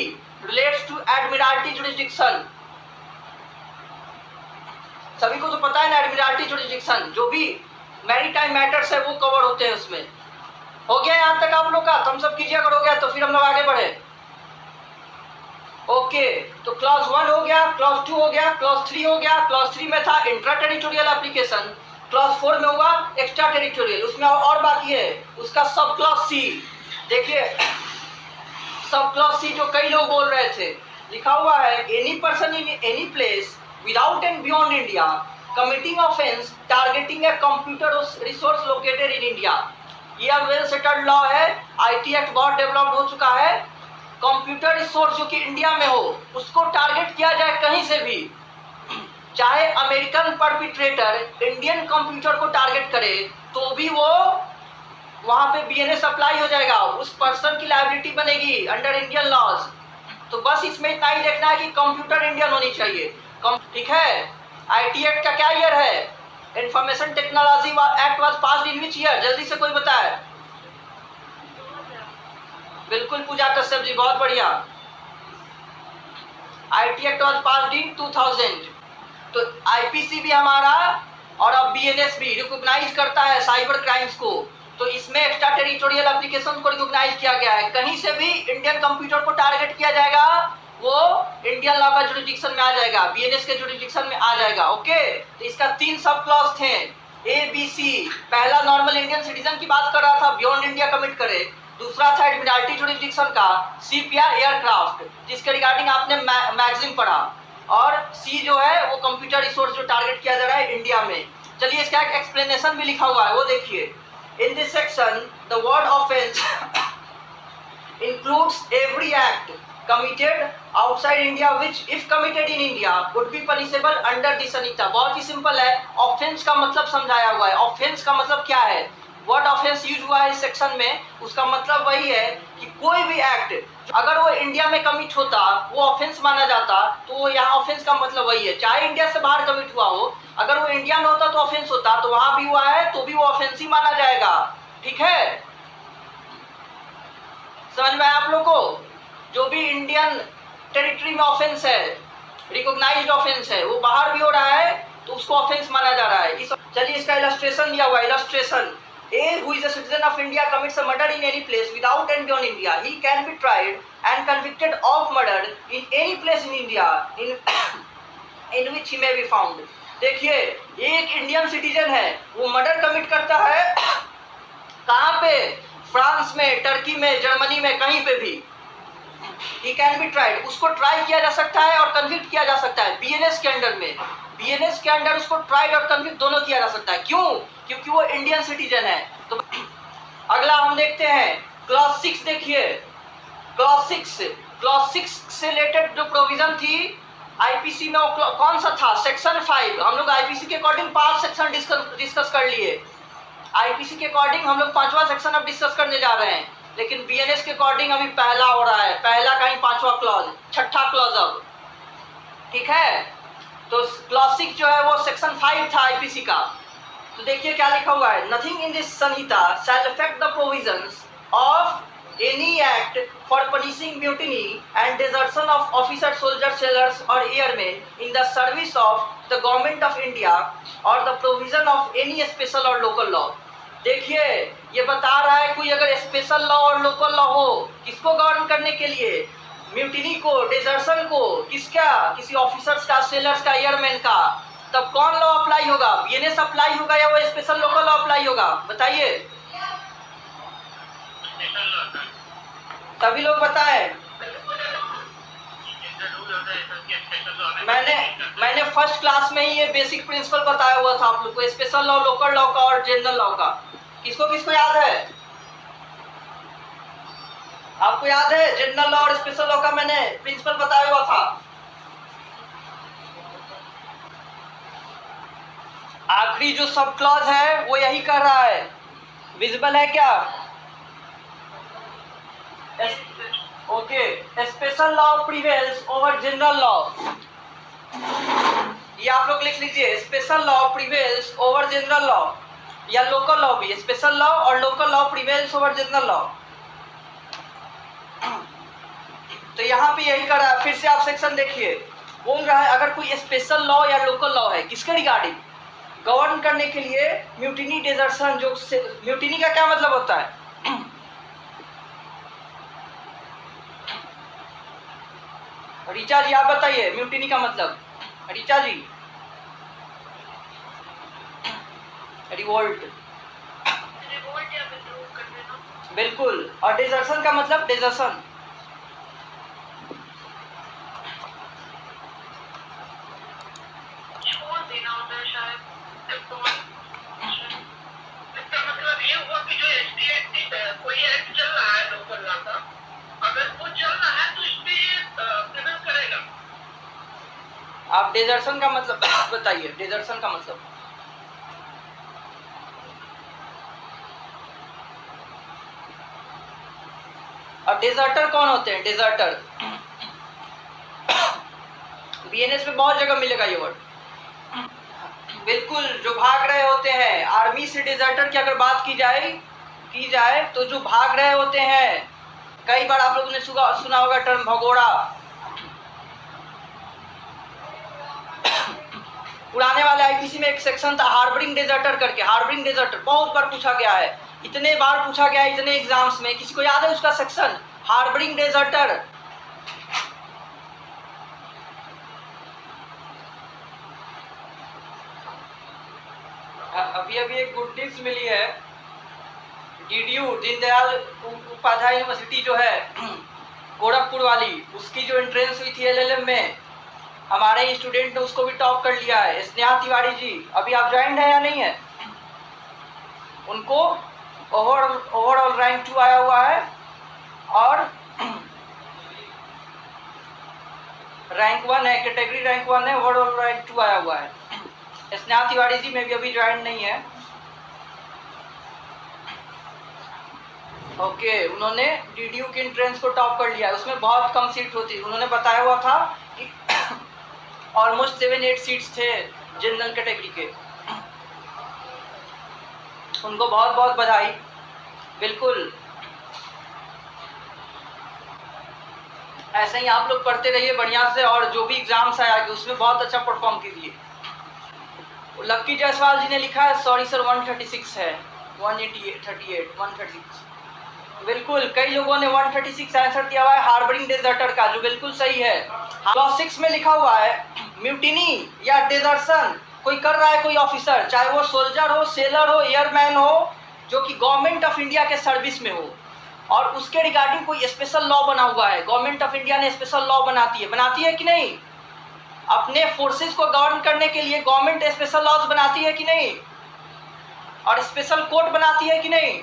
relates to admiralty jurisdiction. सभी को तो पता है ना, एडमिरल्टी जुरिस्डिक्शन जो भी मैरीटाइम मैटर्स है वो कवर होते हैं उसमें। हो गया यहाँ तक आप लोग का? थम्स अप कीजिए अगर हो गया तो फिर हम लोग आगे बढ़े। ओके, तो क्लॉज 1 हो गया, क्लॉज 2 हो गया, क्लॉज 3 हो गया। क्लॉज 3 में था इंट्रा टेरिटोरियल एप्लीकेशन, क्लॉज 4 में हुआ एक्स्ट्रा टेरिटोरियल, उसमें और बाकी है उसका सब क्लॉज सी। देखिए सब क्लॉज सी जो कई लोग बोल रहे थे, लिखा हुआ है any person in any place without and beyond India committing offence targeting a computer resource located in India. यह वेल सेटल्ड लॉ है, आईटी एक्ट बहुत डेवलप्ड हो चुका है। कंप्यूटर रिसोर्स जो कि इंडिया में हो उसको टारगेट किया जाए कहीं से भी, चाहे अमेरिकन परपिट्रेटर इंडियन कंप्यूटर को टारगेट करे तो भी वो वहां पे बीएनएस अप्लाई हो जाएगा, उस पर्सन की लायबिलिटी बनेगी अंडर इंडियन लॉज। तो बस इसमें इतना ही देखना है कि कंप्यूटर इंडियन होनी चाहिए, ठीक है? आईटी एक्ट का क्या ईयर है? Information technology act was passed in which year? जल्दी से कोई बताए। बिल्कुल पूजा कश्यप जी, बहुत बढ़िया। IT act was passed in 2000। तो आईपीसी भी हमारा और अब बीएनएस भी रिकॉग्नाइज करता है साइबर क्राइम्स को। तो इसमें एक्स्ट्रा टेरिटोरियल एप्लीकेशन को रिकॉग्नाइज किया गया है। कहीं से भी इंडियन कंप्यूटर को टारगेट किया जाएगा, वो इंडियन लॉ का जुरिडिक्शन में आ जाएगा, बीएनएस के जुरिडिक्शन में आ जाएगा। ओके, तो इसका 3 सब क्लॉज थे, ए बी सी। पहला नॉर्मल इंडियन सिटीजन की बात कर रहा था, बियॉन्ड इंडिया कमिट करे। दूसरा था एडमिरल्टी जुरिडिक्शन का, शिप या एयरक्राफ्ट, जिसके रिगार्डिंग आपने मैगजीन पढ़ा। और सी जो है वो कंप्यूटर रिसोर्स जो टारगेट किया जा रहा है इंडिया में। चलिए इसका एक एक्सप्लेनेशन भी लिखा हुआ है, वो देखिए। In this section the word offence includes every act committed outside India which if committed in India would be punishable under this Anita। बहुत ही सिंपल है, ऑफेंस का मतलब समझाया हुआ है। ऑफेंस का मतलब क्या है, वर्ड ऑफेंस यूज हुआ है इस सेक्शन में, उसका मतलब वही है कि कोई भी एक्ट अगर वो इंडिया में कमिट होता वो ऑफेंस माना जाता। तो यहाँ ऑफेंस का मतलब वही है, चाहे इंडिया से बाहर कमिट हुआ हो, अगर वो इंडिया में होता तो ऑफेंस होता, तो वहां भी हुआ है तो भी वो ऑफेंस ही माना जाएगा। ठीक है, समझ में आया आप लोग को? जो भी इंडियन टेरिटरी में ऑफेंस है, रिकॉग्नाइज्ड ऑफेंस है, वो बाहर भी हो रहा है तो उसको ऑफेंस माना जा रहा है। चलिए इसका इलस्ट्रेशन दिया हुआ है। Illustration, A who is a citizen of India commits a murder in any place without and beyond India, he can be tried and convicted of murder in any place in India in which he may be found. देखिए, एक Indian citizen है, वो murder commit करता है कहाँ पे, France में, Turkey में, जर्मनी में, कहीं पे भी, ही कैन बी ट्राइड, उसको ट्राई किया जा सकता है और कन्विक्ट किया जा सकता है बीएनएस के अंडर में। बीएनएस के अंडर उसको ट्राइड और कन्विक्ट दोनों किया जा सकता है। क्यों? क्योंकि वो इंडियन सिटीजन है। तो अगला हम देखते हैं क्लॉज 6। देखिए क्लॉज 6 से रिलेटेड जो प्रोविजन थी आईपीसी में, वो कौन सा था? सेक्शन 5। हम लोग आईपीसी के अकॉर्डिंग 5 सेक्शन डिस्कस कर लिए। आईपीसी के अकॉर्डिंग हम लोग 5वां सेक्शन अब डिस्कस करने जा रहे हैं, लेकिन बीएनएस के अकॉर्डिंग अभी पहला हो रहा है, पहला का ही 5वां क्लॉज, 6ठा क्लॉज अब। ठीक है, तो क्लॉज 6 जो है वो सेक्शन 5 था आईपीसी का। तो देखिए क्या लिखा हुआ है, nothing in this Sanhita shall affect the provisions of any act for punishing mutiny and desertion of officers, soldiers, sailors or airmen in the service of the government of India or the provision of any special or local law। देखिए ये बता रहा है कोई अगर special law और local law हो, किसको गवर्न करने के लिए? म्यूटिनी को, डिजर्शन को, किसका? किसी ऑफिसर्स का, सेलर्स का, एयरमैन का। तब कौन लॉ अप्लाई होगा? बीएनएस अप्लाई होगा या वो स्पेशल लोकल लॉ अप्लाई होगा? बताइए, सभी लोग बताएं। मैंने फर्स्ट क्लास में ही ये बेसिक प्रिंसिपल बताया हुआ था आप लोग को, स्पेशल लॉ, लोकल लॉ का और जनरल लॉ का। किसको किसको याद है? आपको याद है जनरल लॉ और स्पेशल लॉ का मैंने प्रिंसिपल बताया हुआ था? आखिरी जो सब क्लॉज है वो यही कर रहा है, विजिबल है क्या? Okay, special law prevails over general law, ये आप लोग लिख लीजिए। Special law prevails over general law, या लोकल लॉ भी, स्पेशल लॉ और local law prevails over general law. तो यहाँ पे यही कर रहा है। फिर से आप सेक्शन देखिए, बोल रहा है अगर कोई स्पेशल लॉ या लोकल लॉ है किसके रिगार्डिंग, गवर्न करने के लिए म्यूटिनी, डिजर्शन। जो म्यूटिनी का क्या मतलब होता है? रीचा जी आप बताइए म्यूटिनी का मतलब। रीचा जी, रिवोल्ट, या विद्रोह कर देना। बिल्कुल। और डिजर्शन का मतलब? डिजर्शन छोड़ देना होता है शायद। इसका मतलब ये हुआ कि जो स्टेट कोई एक्ट चल रहा है लोकल लॉ का, अगर वो चल रहा है तो इस पे प्रिवेल करेगा। आप डिजर्शन का मतलब बताइए, डिजर्शन का मतलब? और डिजर्टर कौन होते हैं? डिजर्टर बीएनएस में बहुत जगह मिलेगा ये वर्ड। बिल्कुल, जो भाग रहे होते हैं, आर्मी से डिजर्टर की अगर बात की जाए तो जो भाग रहे होते हैं, कई बार आप लोगों ने सुना होगा टर्म भगोड़ा। पुराने वाले आईपीसी में एक सेक्शन था हार्बरिंग डेजर्टर करके, हार्बरिंग डेजर्टर बहुत बार पूछा गया है, इतने बार पूछा गया है इतने एग्जाम्स में, किसी को याद है उसका सेक्शन? हार्बरिंग डेजर्टर। अभी एक गुड न्यूज मिली है, डीडीयू दीनदयाल उपाध्याय यूनिवर्सिटी जो है गोरखपुर वाली, उसकी जो एंट्रेंस हुई थी एलएलएम में, हमारे स्टूडेंट ने उसको भी टॉप कर लिया है, स्नेहा तिवारी जी। अभी आप ज्वाइंट है या नहीं है? उनको ओवरऑल रैंक 2 आया हुआ है और रैंक 1 है, कैटेगरी रैंक 1 है, ओवरऑल रैंक 2 आया हुआ है। स्नेहा तिवारी जी में भी अभी ज्वाइंट नहीं है। ओके, उन्होंने डीडीयू की एंट्रेंस को टॉप कर लिया है, उसमें बहुत कम सीट होती, उन्होंने बताया हुआ था कि ऑलमोस्ट 7-8 सीट्स थे जनरल कैटेगरी के। उनको बहुत बहुत बधाई। बिल्कुल ऐसे ही आप लोग पढ़ते रहिए बढ़िया से, और जो भी एग्जाम्स आया कि उसमें बहुत अच्छा परफॉर्म कीजिए। लक्की जायसवाल जी ने लिखा है, सॉरी सर 136 है, 136। बिल्कुल, कई लोगों ने 136 आंसर दिया हुआ है हार्बरिंग डेजर्टर का, जो बिल्कुल सही है। क्लॉज 6 में लिखा हुआ है म्यूटिनी या डेजर्सन कोई कर रहा है कोई ऑफिसर, चाहे वो सोल्जर हो, सेलर हो, एयरमैन हो, जो कि गवर्नमेंट ऑफ इंडिया के सर्विस में हो, और उसके रिगार्डिंग कोई स्पेशल लॉ बना हुआ है, गवर्नमेंट ऑफ इंडिया ने स्पेशल लॉ बनाती है कि नहीं? अपने फोर्सेस को गवर्न करने के लिए गवर्नमेंट स्पेशल लॉज बनाती है कि नहीं, और स्पेशल कोर्ट बनाती है कि नहीं?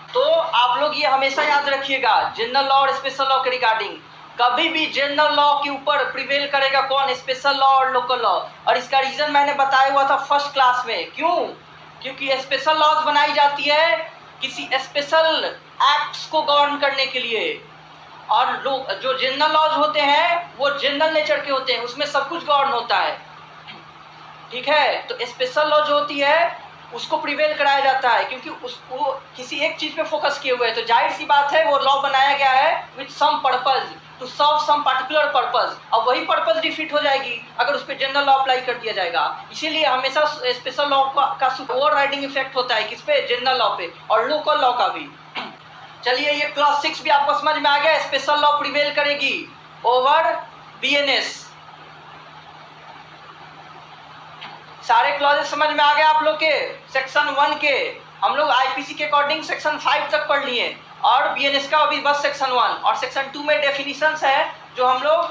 तो आप लोग ये हमेशा याद रखिएगा, जनरल लॉ और स्पेशल लॉ के रिगार्डिंग कभी भी जनरल लॉ के ऊपर प्रिवेल करेगा कौन? स्पेशल लॉ और लोकल लॉ। और इसका रीजन मैंने बताया हुआ था फर्स्ट क्लास में। क्यों? क्योंकि स्पेशल लॉज बनाई जाती है किसी स्पेशल एक्ट्स को गवर्न करने के लिए, और जो जनरल लॉज होते हैं वो जनरल नेचर के होते हैं, उसमें सब कुछ गवर्न होता है। ठीक है, तो स्पेशल लॉ जो होती है उसको प्रिवेल कराया जाता है, क्योंकि उसको किसी एक चीज पे फोकस किए हुए हैं, तो जाहिर सी बात है वो लॉ बनाया गया है with some purpose to serve some particular purpose. अब वही पर्पज डिफीट हो जाएगी अगर उस पर जनरल लॉ अप्लाई कर दिया जाएगा। इसीलिए हमेशा स्पेशल लॉ का ओवर राइडिंग इफेक्ट होता है, किस पे? जनरल लॉ पे, और लोकल लॉ का भी। चलिए, ये क्लॉज 6 भी आपको समझ में आ गया, स्पेशल लॉ प्रिवेल करेगी ओवर बीएनएस। सारे क्लॉजेस समझ में आ गए आप लोग के? सेक्शन 1 के हम लोग आईपीसी के अकॉर्डिंग सेक्शन 5 तक पढ़ लिए, और बीएनएस का अभी बस सेक्शन 1, और सेक्शन 2 में डेफिनिशंस है जो हम लोग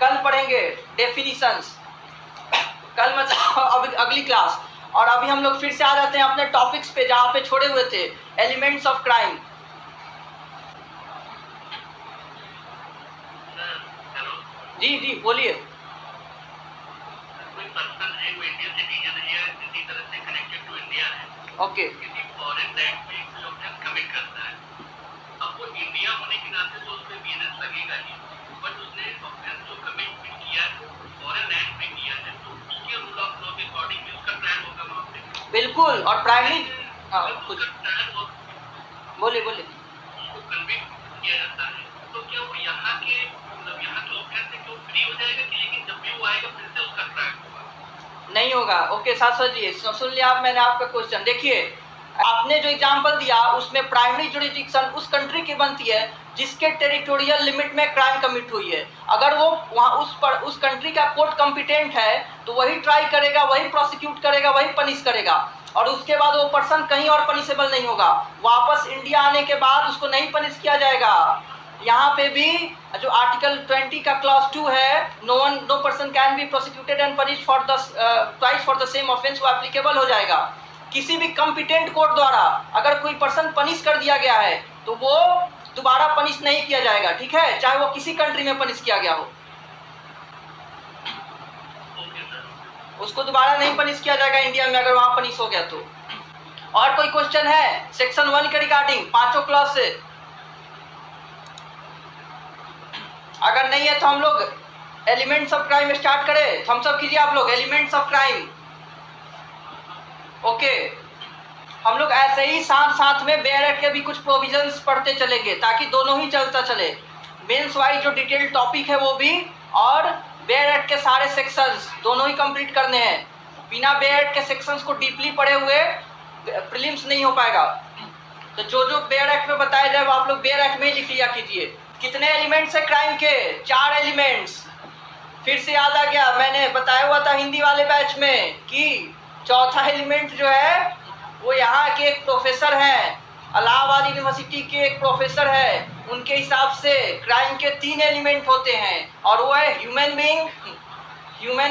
कल पढ़ेंगे। डेफिनिशंस कल मतलब अगली क्लास। और अभी हम लोग फिर से आ जाते हैं अपने टॉपिक्स पे जहाँ पे छोड़े हुए थे, एलिमेंट्स ऑफ क्राइम। जी जी बोलिए। ओके, किसी फॉरेन लैंड में एक्सप्लोजन कमिट करता है, अब वो इंडिया होने के नाते तो उसमें बीएनएस लगेगा ही, बट उसने ऑफेंस जो कमिट किया है फॉरेन लैंड में किया है, तो उसके रूल ऑफ लॉ के अकॉर्डिंग उसका ट्रायल होगा वहाँ पे। बिल्कुल, और प्राइमरी कुछ ट्रायल हो, बोलिए उसको कन्विक्ट किया जाता है, तो क्या वो यहाँ के मतलब यहाँ के ऑफेंस से क्यों फ्री हो जाएगा कि, लेकिन जब भी वो आएगा फिर से उसका ट्रायल होगा? नहीं होगा। ओके शाश्वत जी, सुन लिया आप, मैंने आपका क्वेश्चन। देखिए, आपने जो एग्जांपल दिया उसमें प्राइमरी जुरिडिक्शन उस कंट्री की बनती है जिसके टेरिटोरियल लिमिट में क्राइम कमिट हुई है। अगर वो वहाँ उस कंट्री का कोर्ट कॉम्पिटेंट है तो वही ट्राई करेगा, वही प्रोसिक्यूट करेगा, वही पनिश करेगा, और उसके बाद वो पर्सन कहीं और पनिशेबल नहीं होगा। वापस इंडिया आने के बाद उसको नहीं पनिश किया जाएगा। यहाँ पे भी जो आर्टिकल 20 का क्लॉज 2 है, no person can be prosecuted and punished for the twice for the same offence, वो एप्लीकेबल हो जाएगा। किसी भी कॉम्पिटेंट कोर्ट द्वारा अगर कोई पर्सन पनिश कर दिया गया है तो वो दोबारा पनिश नहीं किया जाएगा, ठीक है, चाहे वो किसी कंट्री में पनिश किया गया हो, उसको दोबारा नहीं पनिश किया जाएगा इंडिया में अगर वहां पनिश हो गया तो। और कोई क्वेश्चन है सेक्शन 1 के रिगार्डिंग पांचों क्लॉज से? अगर नहीं है तो हम लोग एलिमेंट्स ऑफ क्राइम स्टार्ट करें। थम्स अप कीजिए आप लोग, एलिमेंट्स ऑफ क्राइम। ओके, हम लोग ऐसे ही साथ साथ में बेयर एक्ट के भी कुछ प्रोविजंस पढ़ते चलेंगे ताकि दोनों ही चलता चले। मेंस वाइज जो डिटेल टॉपिक है वो भी, और बेयर एक्ट के सारे सेक्शंस दोनों ही कंप्लीट करने हैं। बिना बेयर एक्ट के सेक्शंस को डीपली पढ़े हुए प्रीलिम्स नहीं हो पाएगा। तो जो जो बेयर एक्ट में बताया जाए वो आप लोग बेयर एक्ट में ही लिख लिया कीजिए। कितने एलिमेंट्स है क्राइम के? 4 एलिमेंट्स। फिर से याद आ गया, मैंने बताया हुआ था हिंदी वाले बैच में कि चौथा एलिमेंट जो है वो यहाँ के एक प्रोफेसर हैं, इलाहाबाद यूनिवर्सिटी के एक प्रोफेसर है, उनके हिसाब से क्राइम के 3 एलिमेंट होते हैं और वो है ह्यूमन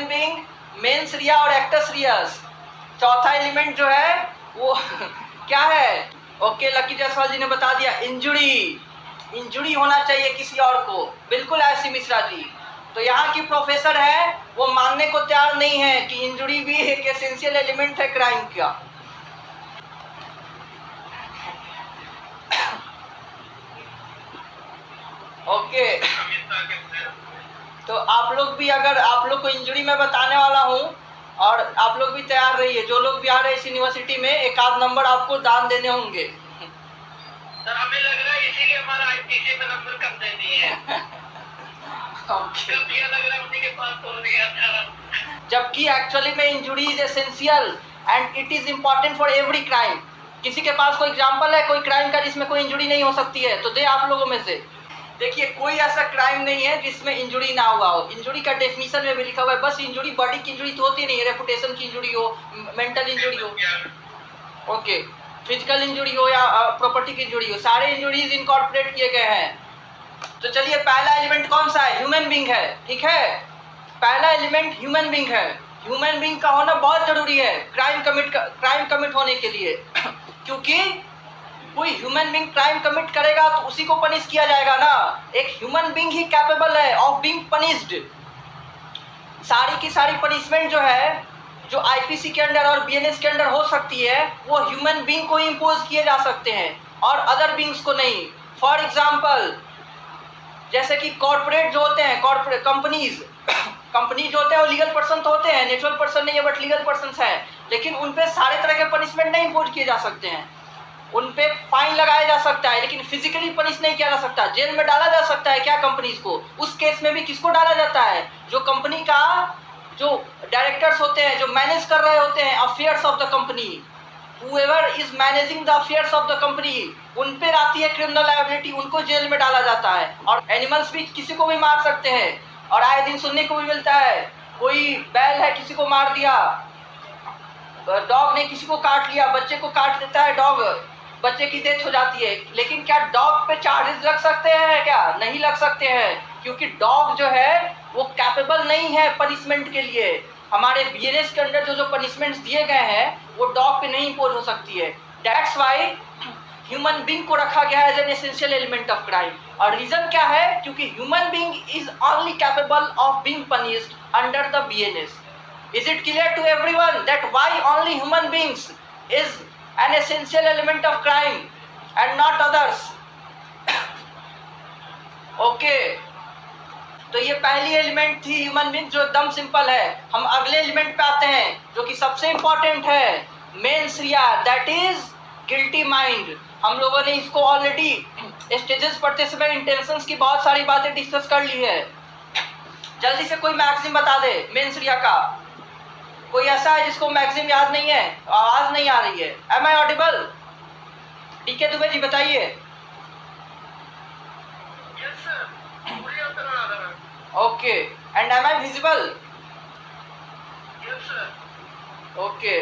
बीइंग, मेंस रिया और एक्टस रियस। चौथा एलिमेंट जो है वो क्या है? ओके, लकी जायसवाल जी ने बता दिया, इंजुरी होना चाहिए किसी और को, बिल्कुल ऐसी मिश्रा जी। तो यहाँ की प्रोफेसर है वो मानने को तैयार नहीं है कि इंजुरी भी एक एसेंशियल एलिमेंट है क्राइम का। ओके, तो आप लोग भी, अगर आप लोग को इंजुरी में बताने वाला हूँ और आप लोग भी तैयार रहिए। जो लोग भी आ रहे हैं इस यूनिवर्सिटी में, एक आध नंबर आपको दान देने होंगे। सर हमें लग रहा है इसीलिए हमारा आईपीसी में नंबर कम दे दिए हैं। ओके, लग रहा है उन्हीं के पास हो गया था। जबकि एक्चुअली में injury is essential and it is important for every crime. किसी के पास कोई एग्जाम्पल है कोई क्राइम का जिसमें कोई इंजुरी नहीं हो सकती है? तो दे आप लोगों में से। देखिए, कोई ऐसा क्राइम नहीं है जिसमें इंजुरी ना हुआ हो। इंजुरी का डेफिनेशन में भी लिखा हुआ है, बस इंजुरी बॉडी की इंजुरी तो होती नहीं है, रेपुटेशन की इंजुरी हो, मेंटल इंजुरी हो, ओके, फिजिकल इंजुरी हो या प्रॉपर्टी की इंजुरी हो, सारे इंजुरीज इनकॉर्पोरेट किए गए हैं। तो चलिए, पहला एलिमेंट कौन सा है? ह्यूमन बीइंग है, ठीक है। पहला एलिमेंट ह्यूमन बीइंग है। ह्यूमन बीइंग का होना बहुत जरूरी है क्राइम कमिट होने के लिए क्योंकि कोई ह्यूमन बीइंग क्राइम कमिट करेगा तो उसी को पनिश किया जाएगा ना। एक ह्यूमन बीइंग ही कैपेबल है ऑफ बीइंग पनिश्ड। सारी की सारी पनिशमेंट जो है, जो आईपीसी के अंडर और बीएनएस के अंडर हो सकती है, वो ह्यूमन बीइंग को इम्पोज किए जा सकते हैं और अदर बीइंग्स को नहीं। फॉर एग्जाम्पल, जैसे कि कॉर्पोरेट जो होते हैं, कॉर्पोरेट कंपनी जो होते हैं वो लीगल पर्सन तो होते हैं, नेचुरल पर्सन नहीं है बट लीगल पर्सन है, लेकिन उन पे सारे तरह के पनिशमेंट नहीं इम्पोज किए जा सकते हैं। उन पे फाइन लगाया जा सकता है लेकिन फिजिकली पनिश नहीं किया जा सकता। जेल में डाला जा सकता है क्या कंपनीज को? उस केस में भी किसको डाला जाता है? जो कंपनी का जो डायरेक्टर्स होते हैं, जो मैनेज कर रहे होते हैं affairs of the company, whoever is managing the affairs of the company, उन पे आती है क्रिमिनल लायबिलिटी, उनको जेल में डाला जाता है। और एनिमल्स भी किसी को भी मार सकते हैं और आए दिन सुनने को भी मिलता है, कोई बैल है किसी को मार दिया, डॉग ने किसी को काट लिया, बच्चे को काट देता है डॉग, बच्चे की डेथ हो जाती है। लेकिन क्या डॉग पे चार्जेस लग सकते हैं? क्या नहीं लग सकते हैं, क्योंकि डॉग जो है वो कैपेबल नहीं है पनिशमेंट के लिए। हमारे बीएनएस के अंदर जो पनिशमेंट्स दिए गए हैं वो डॉग पे नहीं इम्पोज हो सकती है। दैट्स वाई ह्यूमन बीइंग को रखा गया है as an essential element of crime. और रीजन क्या है? क्योंकि human being is only capable of being punished under the BNS. Is it clear to everyone that why only human beings is an essential element of crime and not others? Okay, तो ये पहली element थी human being जो एकदम simple है। हम अगले element पे आते हैं जो कि सबसे इंपॉर्टेंट है, mains Riya, that is guilty mind. हम लोगों ने इसको ऑलरेडी स्टेजेस पढ़ते समय इंटेंशंस की बहुत सारी बातें डिस्कस कर ली है। जल्दी से कोई मैक्सिम बता दे मेंस रिया का। कोई ऐसा है जिसको मैक्सिम याद नहीं है? आवाज नहीं आ रही है। Am I audible? DK Dubey ji बताइए। Okay, and am I visible? Okay,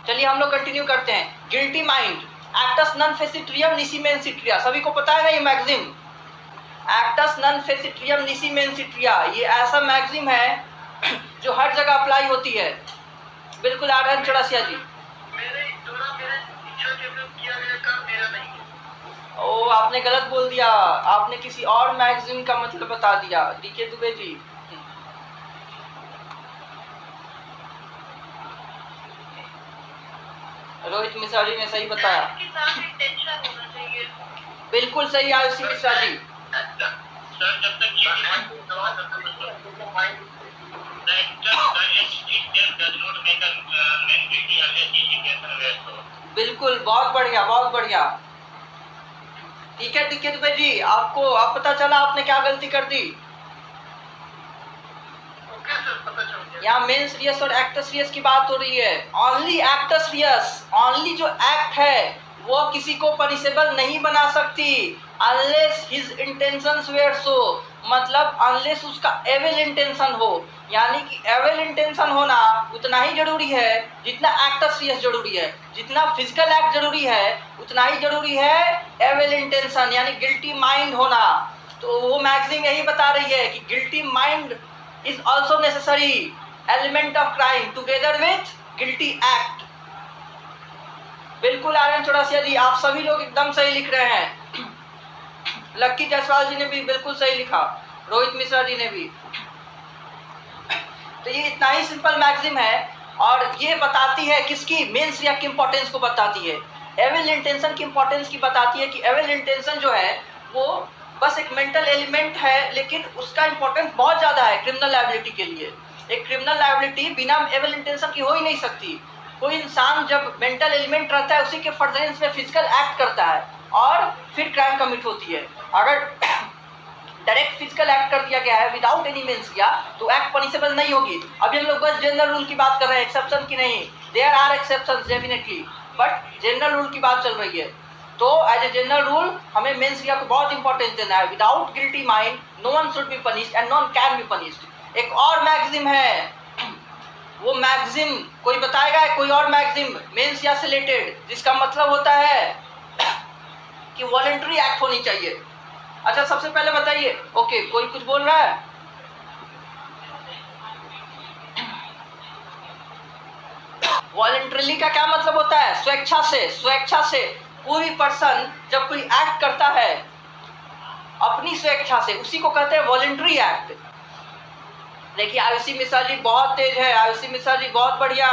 चलिए हम लोग कंटिन्यू करते हैं। Guilty mind, actus non facit reum nisi mens sit rea, सभी को पता है ना ये maxim? Actus non facit reum nisi mens sit rea, ये ऐसा मैक्सिम है जो हर जगह अप्लाई होती है। बिल्कुल आर्यन चौरसिया जी। ओ, आपने गलत बोल दिया, आपने किसी और मैगजीन का मतलब बता दिया। डीके दुबे जी, रोहित मिश्रा जी ने सही बताया, बिल्कुल सही आयुषी मिश्रा जी। बिल्कुल, बहुत बढ़िया, बहुत बढ़िया। ठीक है दुबे जी, आपको अब पता चला आपने क्या गलती कर दी। यहाँ मेन सीरियस और एक्टर सीरियस की बात हो रही है। ओनली एक्टर सीरियस, ओनली जो एक्ट है वो किसी को पनिशेबल नहीं बना सकती अनलेस हिज इंटेंशंस वेयर सो, मतलब अनलेस उसका एविल इंटेंशन हो। यानी कि एविल इंटेंशन होना उतना ही जरूरी है जितना एक्टर सीरियस जरूरी है। जितना फिजिकल एक्ट जरूरी है उतना ही जरूरी है एविल इंटेंशन, यानी गिल्टी माइंड होना। तो वो मैगजीन यही बता रही है कि guilty mind is also necessary element of crime together with guilty act। बिल्कुल आर्यन चौरसिया जी, आप सभी लोग एकदम सही लिख रहे हैं। लक्की जायसवाल जी ने भी बिल्कुल सही लिखा, रोहित मिश्रा जी ने भी। तो ये इतना ही सिंपल मैगजीम है और ये बताती है किसकी, मेंस रिया की इंपॉर्टेंस को बताती है, एविल इंटेंशन की इंपॉर्टेंस की बताती है कि एविल इंटेंशन जो है वो बस एक मेंटल एलिमेंट है, लेकिन उसका इंपॉर्टेंस बहुत ज़्यादा है क्रिमिनल लायबिलिटी के लिए। एक क्रिमिनल लायबिलिटी बिना एविल इंटेंशन की हो ही नहीं सकती। कोई इंसान जब मेंटल एलिमेंट रहता है उसी के फर्दरेंस में फिजिकल एक्ट करता है और फिर क्राइम कमिट होती है। अगर डायरेक्ट फिजिकल एक्ट कर दिया गया है विदाउट एनी मींस किया तो एक्ट पनिशेबल नहीं होगी। अभी हम लोग बस जनरल रूल की बात कर रहे हैं, एक्सेप्शन की नहीं। There are exceptions definitely, but general rule की बात चल रही है। तो एज ए जनरल रूल हमें मेंस रिया को बहुत इंपॉर्टेंस देना है। Without guilty mind no one should be punished and no one can be punished. एक और मैगजीम है, वो मैगजीम कोई बताएगा, कोई और मैगजीम मेंस रिया से रिलेटेड जिसका मतलब होता है कि वॉलंटरी एक्ट होनी चाहिए। अच्छा सबसे पहले बताइए, ओके कोई कुछ बोल रहा है? वॉलंटरीली का क्या मतलब होता है? स्वेच्छा से, स्वेच्छा से। कोई पर्सन जब कोई एक्ट करता है अपनी स्वेच्छा से, उसी को कहते हैं वॉलंटरी एक्ट। देखिए आयुषी मिश्रा जी बहुत तेज है, आयुषी मिश्रा जी बहुत बढ़िया।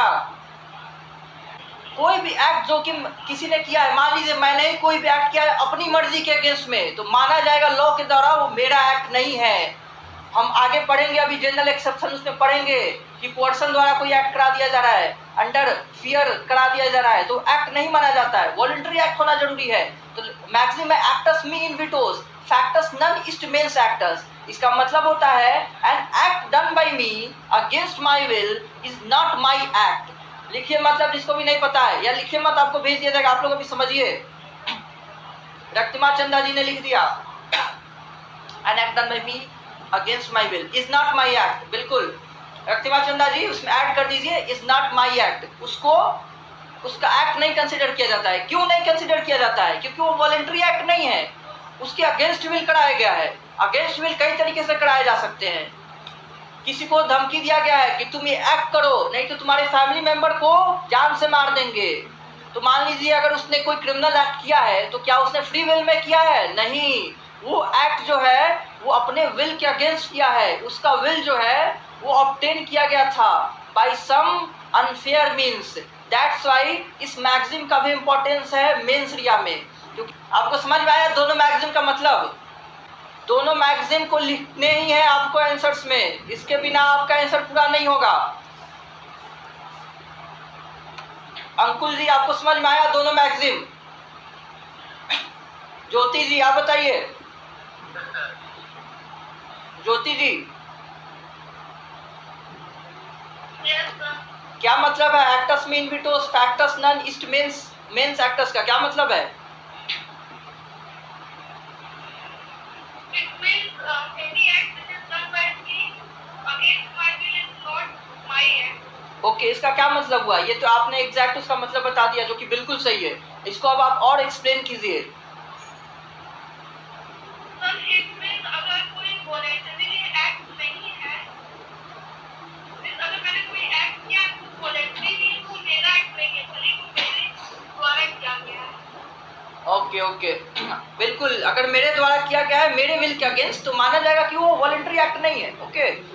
कोई भी एक्ट जो कि किसी ने किया है, मान लीजिए मैंने कोई भी एक्ट किया है अपनी मर्जी के अगेंस्ट में, तो माना जाएगा लॉ के द्वारा वो मेरा एक्ट नहीं है। हम आगे पढ़ेंगे, अभी जनरल एक्सेप्शन उसमें पढ़ेंगे कि पर्सन द्वारा कोई एक्ट करा दिया जा रहा है, अंडर फियर करा दिया जा रहा है, तो एक्ट नहीं माना जाता है। वॉलंटरी एक्ट होना जरूरी है। तो maximum actus me invito factus non est meus actus, इसका मतलब होता है an act done by me against my will is not my act. लिखिए मतलब जिसको भी नहीं पता है, या लिखिए मत, आपको भेज दिया जाएगा, आप लोग अभी समझिए। रक्तिमा चंदा जी ने लिख दिया N act done by me against my will is not my act. बिल्कुल रक्तिमा चंदा जी उसमें ऐड कर दीजिए इज नॉट माई एक्ट। उसको उसका एक्ट नहीं कंसिडर किया जाता है। क्यों नहीं कंसिडर किया जाता है? क्योंकि वो वॉलंटरी एक्ट नहीं है, उसके अगेंस्ट विल कराया गया है। अगेंस्ट विल कई तरीके से कराए जा सकते हैं। किसी को धमकी दिया गया है कि तुम ये एक्ट करो नहीं तो तुम्हारे फैमिली मेंबर को जान से मार देंगे। तो मान लीजिए अगर उसने कोई क्रिमिनल एक्ट किया है तो क्या उसने फ्री विल में किया है? नहीं, वो एक्ट जो है वो अपने विल के अगेंस्ट किया है। उसका विल जो है वो ऑब्टेन किया गया था by some unfair means. That's why इस मैगजीन का भी इंपॉर्टेंस है मेंस रिया में। क्योंकि आपको समझ में आया दोनों मैगजीन का मतलब? दोनों मैगजीन को लिखने ही है आपको आंसर्स में, इसके बिना आपका आंसर पूरा नहीं होगा। अंकुल जी आपको समझ में आया दोनों मैगजीन? ज्योति जी आप बताइए। ज्योति जी क्या मतलब है एक्टर्स मीन विटोस factus non est meus actus का क्या मतलब है? ओके इसका क्या मतलब हुआ? ये तो आपने एग्जैक्ट उसका मतलब बता दिया जो कि बिल्कुल सही है। इसको अब आप और एक्सप्लेन कीजिए। अगर कोई वॉलंटरी एक्ट नहीं है, अगर मैंने कोई एक्ट किया तो वॉलंटरी नहीं, तो मेरा एक्ट नहीं है, भले वो मेरे द्वारा किया गया है। ओके ओके बिल्कुल, अगर मेरे द्वारा किया गया है मेरे विल के अगेंस्ट तो माना जाएगा कि वो वॉलंटरी एक्ट नहीं है। ओके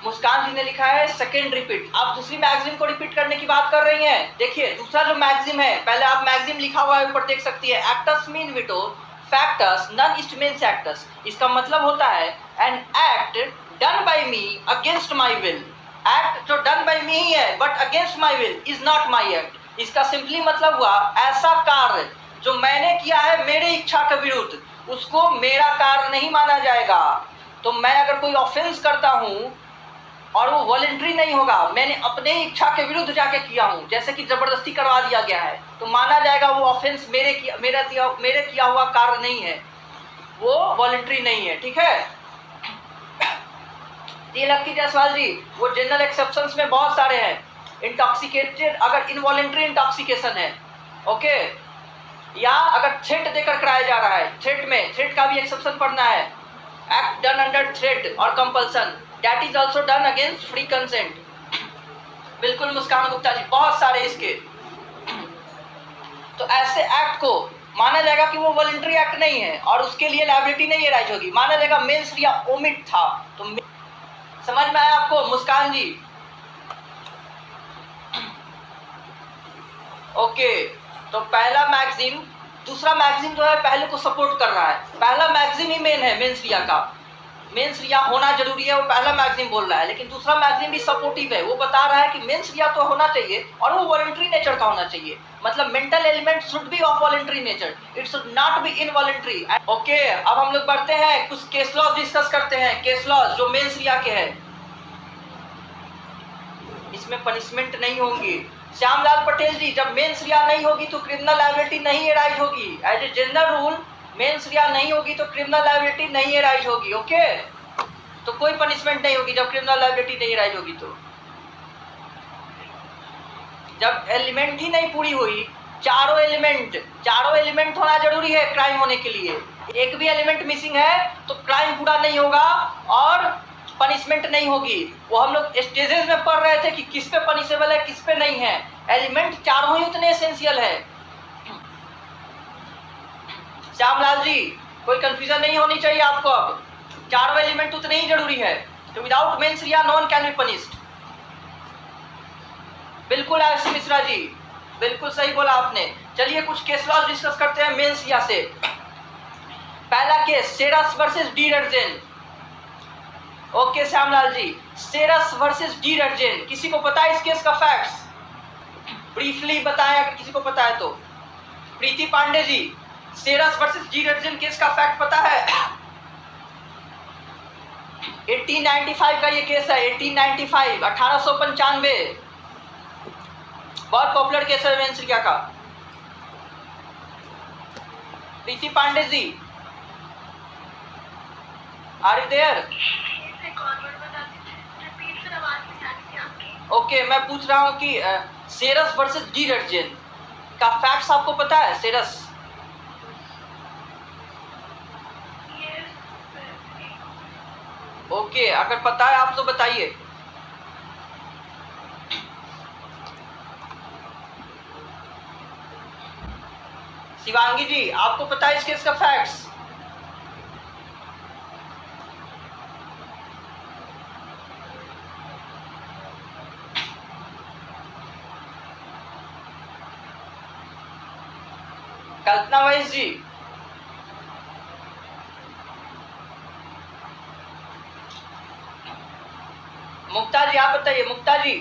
मुस्कान जी ने लिखा है सेकंड रिपीट। आप दूसरी मैगजीन को रिपीट करने की बात कर रही हैं। देखिए दूसरा जो मैगजीन है, पहले आप मैगजीन लिखा हुआ है ऊपर देख सकती है, actus me invito factus non est meus actus. इसका मतलब होता है an act done by me against my will. Act जो डन बाय मी ही है but against my will is not my act. इसका सिंपली मतलब हुआ ऐसा कार्य जो मैंने किया है मेरे इच्छा के विरुद्ध, उसको मेरा कार्य नहीं माना जाएगा। तो मैं अगर कोई ऑफेंस करता हूं और वो वॉलंटरी नहीं होगा, मैंने अपने इच्छा के विरुद्ध जाके किया हूं, जैसे कि जबरदस्ती करवा दिया गया है, तो माना जाएगा वो ऑफेंस मेरे किया हुआ कार्य नहीं है, वो वॉलंटरी नहीं है। ठीक है, ये लक्की जायसवाल जी, वो जनरल एक्सेप्शंस में बहुत सारे हैं। इंटॉक्सिकेटेड अगर इनवॉलंटरी इंटॉक्सिकेशन है, ओके, या अगर थ्रेट देकर कराया जा रहा है, थ्रेट का भी एक्सेप्शन पढ़ना है। एक्ट डन अंडर थ्रेट और compulsion, that is also done against free consent. बिल्कुल मुस्कान गुप्ता जी, बहुत सारे इसके। तो ऐसे एक्ट को माना जाएगा कि वो वॉलंटरी एक्ट नहीं है और उसके लिए लायबिलिटी नहीं अराइज होगी, माना जाएगा मेंस या ओमिट था। तो समझ में आया आपको मुस्कान जी? ओके, तो पहला मैगजीन, दूसरा मैगजीन जो है पहले को सपोर्ट कर रहा है। पहला मैगजीन ही मेन है, मेंस रिया का, मेंस रिया होना जरूरी है, वो पहला मैगजीन बोल रहा है। लेकिन दूसरा मैगजीन भी सपोर्टिव है, वो बता रहा है कि मेंस रिया तो होना चाहिए और वो वॉलंटरी नेचर का होना चाहिए, मतलब mental element should be of voluntary nature, it should not be involuntary. Okay, अब हम लोग बढ़ते हैं, कुछ केस लॉज डिस्कस करते हैं। केस लॉज जो मेंस रिया के है, इसमें पनिशमेंट नहीं होंगी। श्यामलाल पटेल जी, जब मेंस रिया नहीं होगी तो क्रिमिनल लायबिलिटी नहीं अराइज होगी। As a general rule mens rea नहीं होगी तो क्रिमिनल लायबिलिटी नहीं अराइज होगी। ओके, तो कोई पनिशमेंट नहीं होगी जब क्रिमिनल लायबिलिटी नहीं अराइज होगी। तो जब एलिमेंट ही नहीं पूरी हुई, चारों एलिमेंट होना जरूरी है क्राइम होने के लिए। एक भी एलिमेंट मिसिंग है तो क्राइम पूरा नहीं होगा और पनिशमेंट नहीं होगी। वो हम लोग स्टेजेस में पढ़ रहे थे कि किस पे पनिशेबल है, किस पे नहीं है। एलिमेंट चारों ही उतने एसेंशियल है। श्यामलाल जी, कोई कंफ्यूजन नहीं होनी चाहिए आपको, अब चारों एलिमेंट उतने ही जरूरी है। तो without mens rea no one can be punished. बिल्कुल आयुषी मिश्रा जी, बिल्कुल सही बोला आपने। चलिए कुछ केस लॉज डिस्कस करते हैं मेंस रिया से। पहला case Sherras versus De Rutzen. Okay Shyamlal ji, Sherras versus De Rutzen, किसी को पता है इस केस का फैक्ट्स? ब्रीफली बताएं अगर किसी को पता है तो। प्रीति Pandey ji, Sherras versus De रर्जेन case का फैक्ट पता है? 1895 का ये केस है, 1895, 1895, बहुत पॉपुलर केस है मेंस रिया का। प्रीति Pandey ji, are you there? Okay, मैं पूछ रहा हूँ कि सेरस वर्सेस डी रर्जेन का फैक्ट्स आपको पता है? सेरस, ओके, अगर पता है आप तो बताइए। शिवांगी जी, आपको पता है इस केस का फैक्ट्स? कल्पना वैस जी, मुक्ता जी, आप बताइए। मुक्ता जी,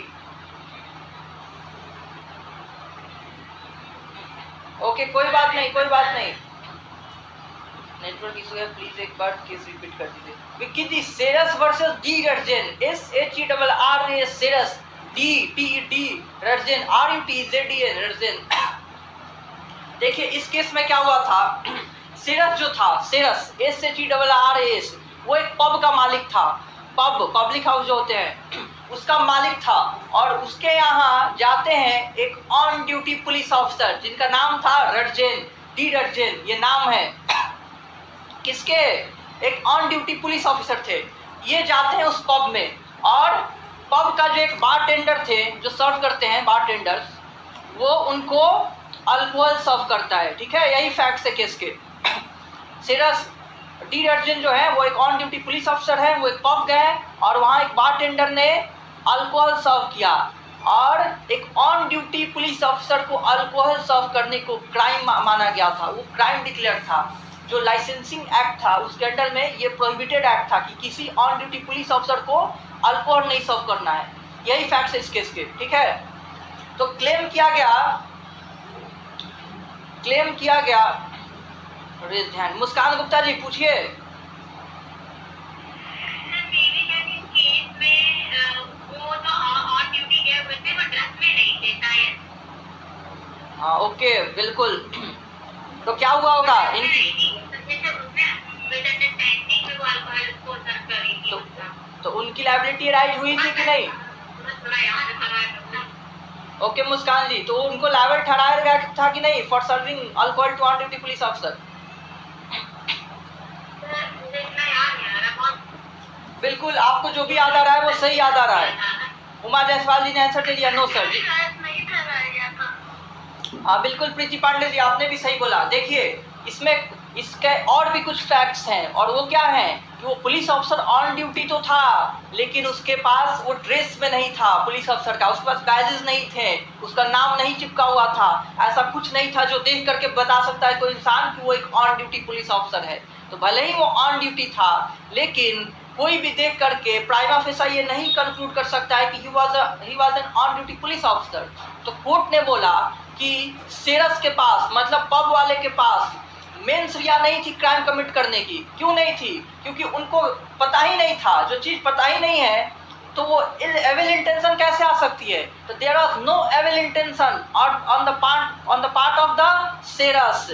ओके, कोई बात नहीं, कोई बात नहीं, नेटवर्क इशू है, प्लीज एक बार केस रिपीट कर दीजिए। विक्की जी, Sherras versus De रर्जेन, SHERRA, सेरस, D रर्जेन, RUTZEN, रर्जेन। देखिए इस केस में क्या हुआ था, सेरस जो था, सेरस SHERRAS, वो एक पब का मालिक था। पब, पब्लिक हाउस जो होते हैं, उसका मालिक था और उसके यहाँ जाते हैं एक ऑन ड्यूटी पुलिस ऑफिसर जिनका नाम था रर्जेन, डी रर्जेन, ये नाम है किसके? एक ऑन ड्यूटी पुलिस ऑफिसर थे। ये जाते हैं उस पब में और पब का जो एक बारटेंडर थे जो सर्व करते हैं, बारटेंडर्स, वो उनको अल्कोहल सर्व करता है। ठीक है, यही फैक्ट्स है केस के। सेरस डी रर्जेन जो है वो एक ऑन ड्यूटी पुलिस ऑफिसर है, वो एक पब गए और वहाँ एक बारटेंडर ने अल्कोहल सर्व किया और एक ऑन ड्यूटी पुलिस ऑफिसर को अल्कोहल सर्व करने को क्राइम माना गया था, वो क्राइम डिक्लेयर था। जो लाइसेंसिंग एक्ट था उसके अंडर में ये प्रोहिबिटेड एक्ट था कि किसी ऑन ड्यूटी पुलिस अफसर को अल्कोहल नहीं सर्व करना है। यही फैक्ट्स है इस केस के, ठीक है। तो क्लेम किया गया ध्यान, मुस्कान गुप्ता जी पूछिए। हाँ ओके बिल्कुल। तो क्या हुआ होगा तो उनकी लायबिलिटी राइज हुई थी कि नहीं? ओके मुस्कान जी, तो उनको लायबल ठहराया गया था कि नहीं for serving alcohol to on duty police officer? बिल्कुल, आपको जो भी याद आ रहा है वो सही याद आ रहा है। उमा जायसवाल जी ने आंसर दे दिया, नो सर जी। हाँ बिल्कुल प्रीति पांडे जी, आपने भी सही बोला। देखिए इसमें इसके और भी कुछ फैक्ट्स हैं, और वो क्या है कि वो पुलिस ऑफिसर ऑन ड्यूटी तो था, लेकिन उसके पास वो ड्रेस में नहीं था पुलिस ऑफिसर का, उसके पास बैजेस नहीं थे, उसका नाम नहीं चिपका हुआ था, ऐसा कुछ नहीं था जो देख करके बता सकता है कोई इंसान कि वो एक ऑन ड्यूटी पुलिस ऑफिसर है। तो भले ही वो ऑन ड्यूटी था, लेकिन कोई भी देख करके प्राइमा फेसा ये नहीं कंक्लूड कर सकता है कि he was an on duty police officer. तो कोर्ट ने बोला कि सेरस के पास, मतलब पब वाले के पास मेंस रिया नहीं थी क्राइम कमिट करने की। क्यों नहीं थी? क्योंकि उनको पता ही नहीं था। जो चीज पता ही नहीं है तो वो एविल इंटेंशन कैसे आ सकती है? तो there was no evil intention on the part of the Sherras.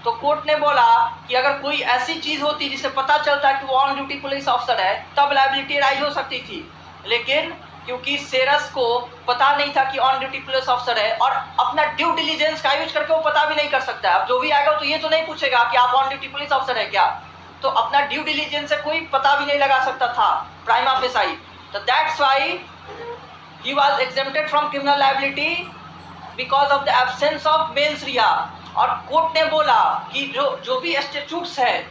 तो कोर्ट ने बोला कि अगर कोई ऐसी चीज होती जिससे पता चलता कि वो ऑन ड्यूटी पुलिस ऑफिसर है तब लायबिलिटी राइज हो सकती थी, लेकिन क्योंकि सेरस को पता नहीं था कि ऑन ड्यूटी पुलिस ऑफिसर है और अपना ड्यू डिलीजेंस का यूज करके वो पता भी नहीं कर सकता है। अब जो भी आएगा तो ये तो नहीं पूछेगा कि आप ऑन ड्यूटी पुलिस ऑफिसर है क्या, तो अपना ड्यू डिलीजेंस से कोई पता भी नहीं लगा सकता था प्राइमा फेसाई। तो that's why he was exempted from criminal liability because of the absence of mens रिया। और कोर्ट ने बोला कि जो भी स्टैट्यूट्स है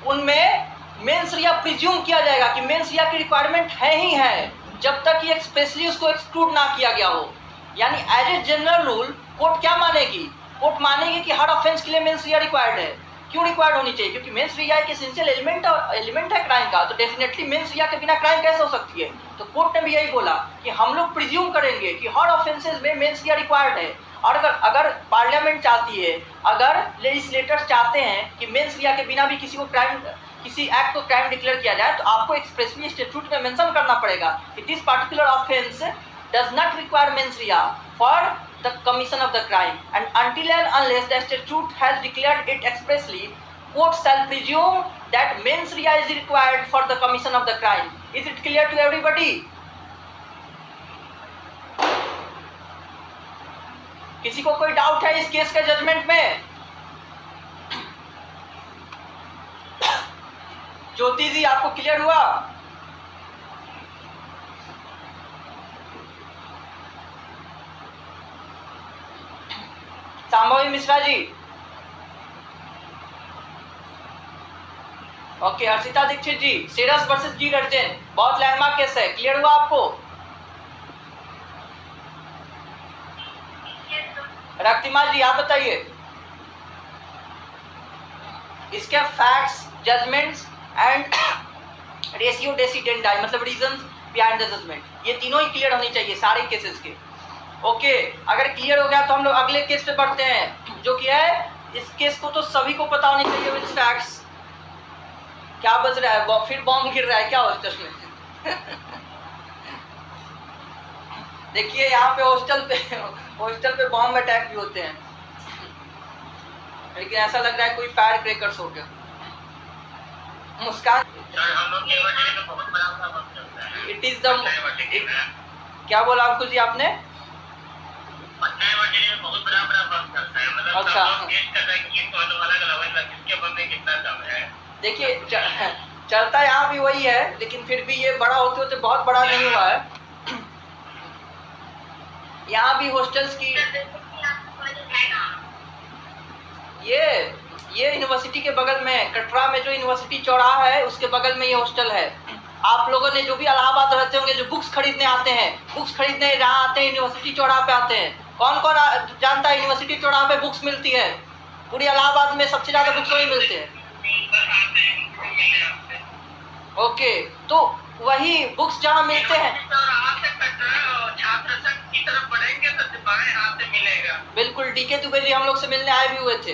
उनमें मेंस रिया प्रिज्यूम किया जाएगा कि मेंस रिया की रिक्वायरमेंट है ही है, जब तक ये एक्सप्रेसली उसको एक्सक्लूड ना किया गया हो। यानी as a general rule court क्या मानेगी? कोर्ट मानेगी कि हर ऑफेंस के लिए मेंस रिया रिक्वायर्ड है। क्यों रिक्वायर्ड होनी चाहिए? क्योंकि मेंस रिया एक एसेंशियल एलिमेंट है क्राइम का, तो डेफिनेटली मेंस रिया के बिना क्राइम कैसे हो सकती है? तो कोर्ट ने भी यही बोला कि हम लोग प्रिज्यूम करेंगे कि हर ऑफेंसेस में मेंस रिया रिक्वायर्ड है। और अगर पार्लियामेंट चाहती है, अगर लेजिस्लेटर्स चाहते हैं कि मेंस रिया के बिना भी किसी एक्ट को क्राइम डिक्लेयर किया जाए, तो आपको एक्सप्रेसली स्टैट्यूट में मेंशन करना पड़ेगा कि this particular offence does not require mains Riya for the commission of the crime, and until and unless the statute has declared it expressly, court shall presume that mens rea is required for the commission of the crime. Is it clear to everybody? किसी को कोई doubt है इस case के judgement में? ज्योति जी आपको clear हुआ? Sambhavi Mishra ji okay. Harshita Dixit जी, Sherras versus जी डर्जन बहुत लैंडमार्क केस है, क्लियर हुआ आपको? रक्तिमा जी आप बताइए इसके फैक्ट्स, जजमेंट्स एंड रेशियो डेसिडेंडाई, मतलब रीजंस बिहाइंड द जजमेंट, ये तीनों ही क्लियर होनी चाहिए सारे केसेस के। ओके, अगर क्लियर हो गया तो हम लोग अगले केस पे बढ़ते हैं, जो कि है इस केस को तो सभी को पता होनी चाहिए विद फैक्ट्स। क्या बज रहा है? फिर बॉम्ब गिर रहा है क्या हॉस्टल में? देखिए यहाँ पे हॉस्टल पे बॉम्ब अटैक भी होते हैं, लेकिन ऐसा लग रहा है कोई फायर ब्रेकर्स हो गया। मुस्कान इट इज द क्या बोला अंकुल जी आपने? अच्छा देखिए चलता यहाँ भी वही है, लेकिन फिर भी ये बड़ा होते होते बहुत बड़ा नहीं हुआ है। यहाँ भी हॉस्टल्स की ये यूनिवर्सिटी के बगल में, कटरा में जो यूनिवर्सिटी चौराहा है उसके बगल में ये हॉस्टल है। आप लोगों ने जो भी इलाहाबाद रहते होंगे, जो बुक्स खरीदने आते हैं, बुक्स खरीदने जहाँ आते हैं यूनिवर्सिटी चौराहा पे आते हैं, कौन कौन जानता है यूनिवर्सिटी चौराहा पे बुक्स मिलती है? पूरी इलाहाबाद में सबसे ज्यादा बुक्स वही मिलते हैं। बस आते हैं, मिले आपसे। ओके, तो वही बुक्स जहाँ मिलते हैं, सर आपसे छात्र संघ की तरफ बढ़ेंगे तो बाएं हाथ से मिलेगा। बिल्कुल डीके दुबे जी हम लोग से मिलने आए भी हुए थे।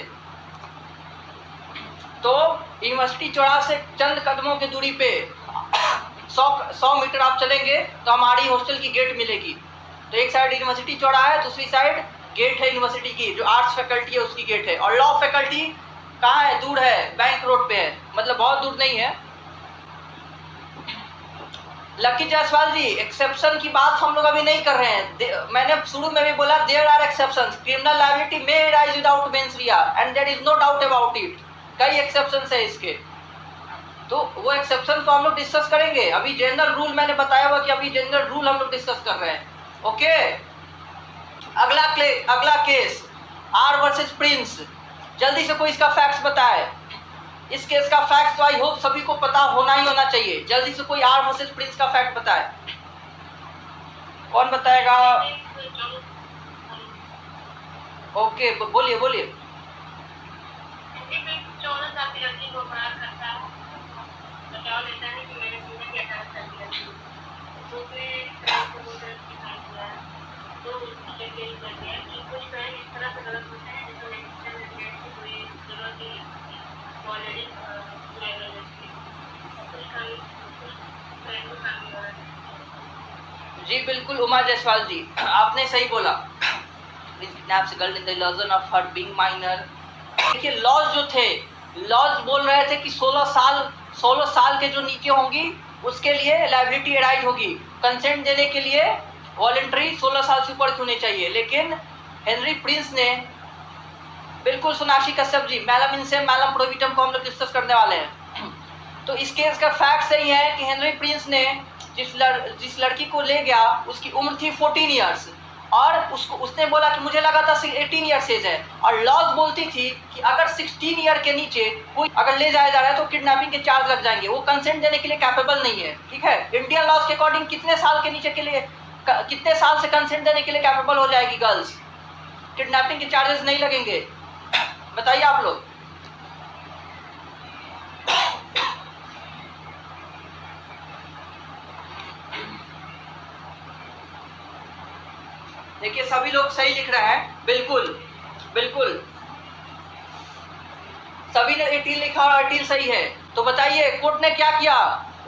तो यूनिवर्सिटी चौराहा से चंद कदमों की दूरी पे 100 मीटर आप चलेंगे तो हमारी हॉस्टल की गेट मिलेगी। तो एक साइड यूनिवर्सिटी चौराहा है, दूसरी साइड गेट है यूनिवर्सिटी की, जो आर्ट्स फैकल्टी है उसकी गेट है। और लॉ फैकल्टी कहाँ है? दूर है, बैंक रोड पे है, मतलब बहुत दूर नहीं है। लकी जायसवाल जी, एक्सेप्शन की बात हम लोग अभी नहीं कर रहे हैं। मैंने शुरू में भी बोला there are exceptions, criminal liability may arise without mens rea and there is no doubt about it. कई एक्सेप्शंस है इसके, तो वो एक्सेप्शन तो हम लोग डिस्कस करेंगे। अभी जनरल रूल मैंने बताया हुआ कि अभी जनरल रूल हम लोग डिस्कस कर रहे हैं। ओके, अगला केस आर वर्सेस प्रिंस। जल्दी से कोई इसका फैक्ट्स बताए। इस केस का फैक्ट तो आई होप सभी को पता होना ही होना चाहिए। जल्दी से कोई आर वर्सेस प्रिंस का फैक्ट बताए। कौन बताएगा? ओके, बोलिए बोलिए। जी बिल्कुल उमा जायसवाल जी, आपने सही बोला। देखिए लॉज जो थे, लॉज बोल रहे थे कि 16 साल के जो नीचे होंगी उसके लिए लायबिलिटी अराइज होगी। कंसेंट देने के लिए वॉलंटरी 16 साल से ऊपर होने चाहिए। लेकिन हेनरी प्रिंस ने बिल्कुल, सोनाक्षी कश्यप जी, मैलम इनसे मैलम प्रोहिबिटम को हम लोग डिस्कस करने वाले हैं। तो इस केस का फैक्ट सही है कि हेनरी प्रिंस ने जिस लड़की को ले गया उसकी उम्र थी 14 ईयर्स और उसने बोला कि मुझे लगा था 18 ईयर्स एज है। और लॉज बोलती थी कि अगर 16 ईयर के नीचे कोई अगर ले जाया जा रहा है तो किडनैपिंग के चार्ज लग जाएंगे। वो कंसेंट देने के लिए कैपेबल नहीं है। ठीक है, इंडियन लॉज के अकॉर्डिंग कितने साल के नीचे के लिए, कितने साल से कंसेंट देने के लिए कैपेबल हो जाएगी गर्ल्स? किडनैपिंग के चार्जेस नहीं लगेंगे। बताइए आप लोग। देखिए सभी लोग सही लिख रहे हैं। बिल्कुल बिल्कुल, सभी ने 18 लिखा और 18 सही है। तो बताइए कोर्ट ने क्या किया?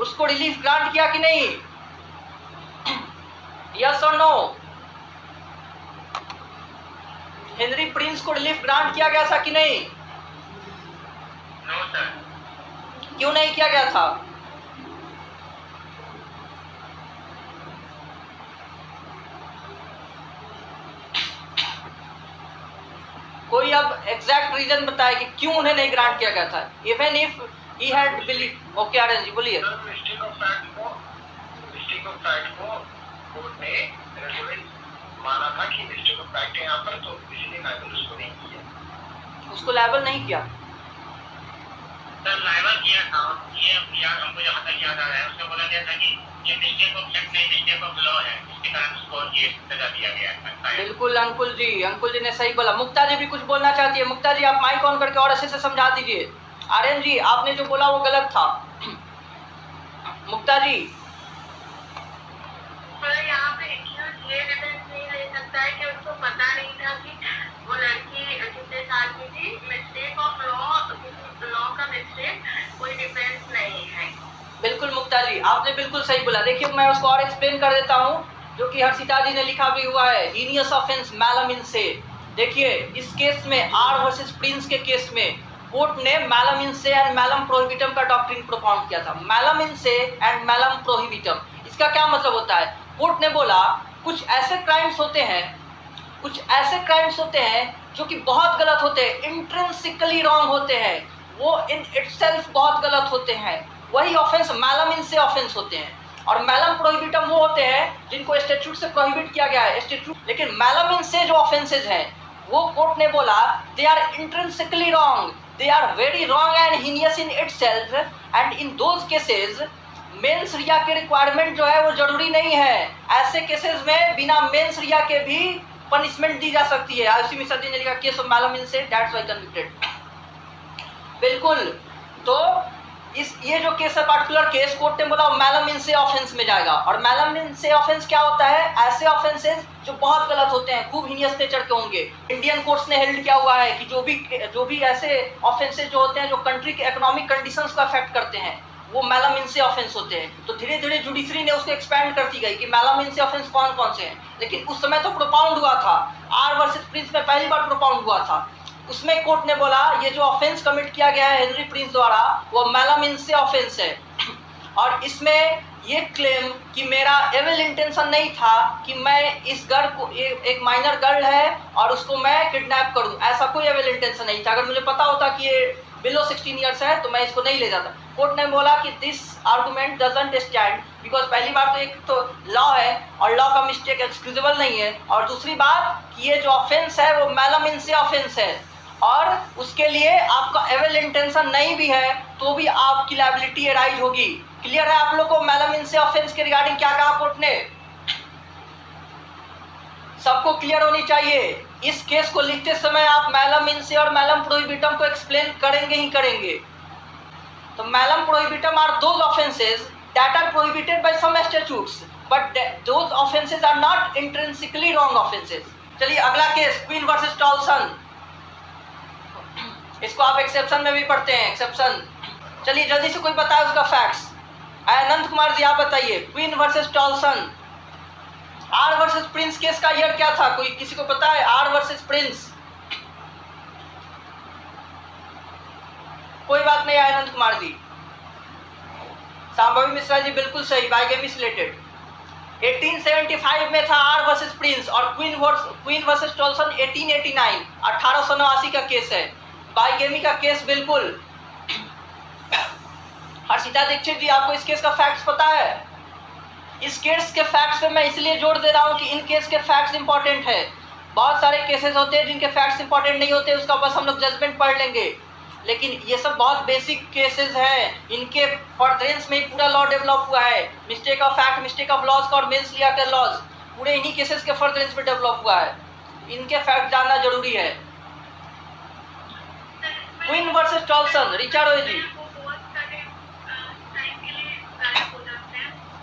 उसको रिलीफ ग्रांट किया कि नहीं? यस और नो? हेनरी प्रिंस को रिलीफ ग्रांट किया गया था कि नहीं? No sir. क्यों नहीं किया गया था? कोई अब एग्जैक्ट रीजन बताए कि क्यों उन्हें नहीं ग्रांट किया गया था? Even if he had believe. Okay Aryan ji बोलिए। मिस्टेक ऑफ फैक्ट को कोर्ट ने माना था कि मिस्टेक ऑफ फैक्ट है यहाँ पर, तो इसलिए लायबल उसको नहीं किया। उसको लायबल नहीं किया? सर लायबल किया था, ये हमको जहाँ तक याद आ रहा है उसमें बोला गया था कि ये मिस्टेक ऑफ फैक्ट नहीं, मिस्टेक ऑफ लॉ है, इसके कारण उसको ये सजा दिया गया है। बिल्कुल अंकुल जी ने सही बोला। मुक्ता जी भी कुछ बोलना चाहती है। मुक्ता जी आप माइक ऑन करके और अच्छे से समझा दीजिए। आर्यन जी आपने जो बोला वो गलत था। मुक्ता जी यहाँ पे ये डिफेंस नहीं ले सकता है कि उसको पता नहीं था कि वो लड़की कितने साल की थी। मिस्टेक ऑफ लॉ का मिस्टेक कोई डिफेंस नहीं है। बिल्कुल मुक्ता जी आपने बिल्कुल सही बोला। देखिए मैं उसको और एक्सप्लेन कर देता हूँ, जो कि हर्षिता जी ने लिखा भी हुआ है। हीनियस ऑफेंस मैलम इन से। देखिए इस केस में आर वर्सेस प्रिंस के केस में कोर्ट ने मैलम इन से एंड मैलम प्रोहिबिटम का डॉक्ट्रिन प्रोपाउंड किया था। मैलम इन से एंड मैलम प्रोहिबिटम, इसका क्या मतलब होता है? कोर्ट ने बोला कुछ ऐसे क्राइम्स होते हैं जो कि बहुत गलत होते हैं, इंट्रिंसिकली रॉन्ग होते हैं, वो इन इटसेल्फ बहुत गलत होते हैं। वही ऑफेंस मैलम इन से ऑफेंस होते हैं। और मैलम प्रोहिबिटम वो होते हैं जिनको स्टैट्यूट से प्रोहिबिट किया गया है स्टैट्यूट। लेकिन मैलम इन से जो ऑफेंसेज हैं वो कोर्ट ने बोला they are intrinsically wrong, they are very wrong and heinous in itself, and in those cases mens rea के रिक्वायरमेंट जो है वो जरूरी नहीं है। ऐसे केसेस में बिना मेंस रिया के भी पनिशमेंट दी जा सकती है। आईसी मिश्रा जी ने लिखा केस ऑफ मैलम इनसे दैट्स व्हाई कन्विक्टेड। बिल्कुल, तो ये जो केस है पार्टिकुलर केस कोर्ट ने बोला मैलम इनसे ऑफेंस में जाएगा। और मैलम इनसे ऑफेंस क्या होता है? ऐसे ऑफेंसेस जो बहुत गलत होते हैं, खूब हीनियस नेचर के होंगे। इंडियन कोर्ट्स ने हेल्ड किया हुआ है कि जो भी ऐसे ऑफेंसेस जो होते हैं जो कंट्री के इकोनॉमिक कंडीशंस को अफेक्ट करते हैं वो मैलम इनसे ऑफेंस होते हैं। तो धीरे धीरे जुडिशरी ने उसको एक्सपैंड करती गई कि मैलम इनसे ऑफेंस कौन कौन से हैं। लेकिन उस समय तो प्रोपाउंड हुआ था, आर वर्सेस प्रिंस में पहली बार प्रोपाउंड हुआ था। उसमें कोर्ट ने बोला ये जो ऑफेंस कमिट किया गया है हेनरी प्रिंस द्वारा वो मैलम इनसे ऑफेंस है। और इसमें ये क्लेम कि मेरा एविल इंटेंशन नहीं था कि मैं इस गर्ल को, एक माइनर गर्ल है और उसको मैं किडनैप करूं, ऐसा कोई एविल इंटेंशन नहीं था। अगर मुझे पता होता कि ये बिलो 16 ईयर्स है तो मैं इसको नहीं ले जाता। कोर्ट ने बोला कि this argument doesn't stand because पहली बात तो एक तो लॉ है और लॉ का मिस्टेक एक्सक्यूजेबल नहीं है, और दूसरी बात कि ये जो ऑफेंस है वो मैलम इनसे ऑफेंस है और उसके लिए आपका एविल इंटेंशन नहीं भी है तो भी आपकी लायबिलिटी एराइज होगी। क्लियर है आप लोग को मैलम इनसे ऑफेंस के रिगार्डिंग क्या कहा कोर्ट ने? सबको क्लियर होनी चाहिए। इस केस को लिखते समय आप मैलम इनसे और मैलम प्रोहिबिटम को एक्सप्लेन करेंगे ही करेंगे। तो malum prohibitum are those offences that are prohibited by some statutes but those offences are not intrinsically wrong offences. चलिए अगला केस क्वीन वर्सेस टॉल्सन। इसको आप एक्सेप्शन में भी पढ़ते हैं, एक्सेप्शन। चलिए जल्दी से कोई बताए उसका फैक्ट्स। अनंत कुमार जी आप बताइए queen versus Toulson. R versus Prince case का ईयर क्या था? कोई किसी को पता है? R versus Prince. कोई बात नहीं अनंत कुमार जी। सांभवी मिश्रा जी बिल्कुल सही, बाइगेमी रिलेटेड 1875 में था आर वर्सेस प्रिंस और क्वीन वर्सेस टॉल्सन 1889 1889 का केस है। बाइगेमी का केस बिल्कुल। हर्षिता दीक्षित जी आपको इस केस का फैक्ट्स पता है? इस केस के फैक्ट्स पे मैं इसलिए जोर दे रहा हूं कि इन केस के फैक्ट्स इंपॉर्टेंट है। बहुत सारे केसेस होते हैं जिनके फैक्ट्स इंपॉर्टेंट नहीं होते, उसका बस हम लोग जजमेंट पढ़ लेंगे। लेकिन ये सब बहुत बेसिक केसेस हैं, इनके फर्दरेंस में ही पूरा लॉ डेवलप हुआ है। Mistake of fact, mistake of laws और मेंस लिया के लॉज पूरे इन्हीं केसेस के फर्दरेंस में डेवलप हुआ है। इनके फैक्ट जानना जरूरी है। Queen versus Tolson, Richa Roy ji.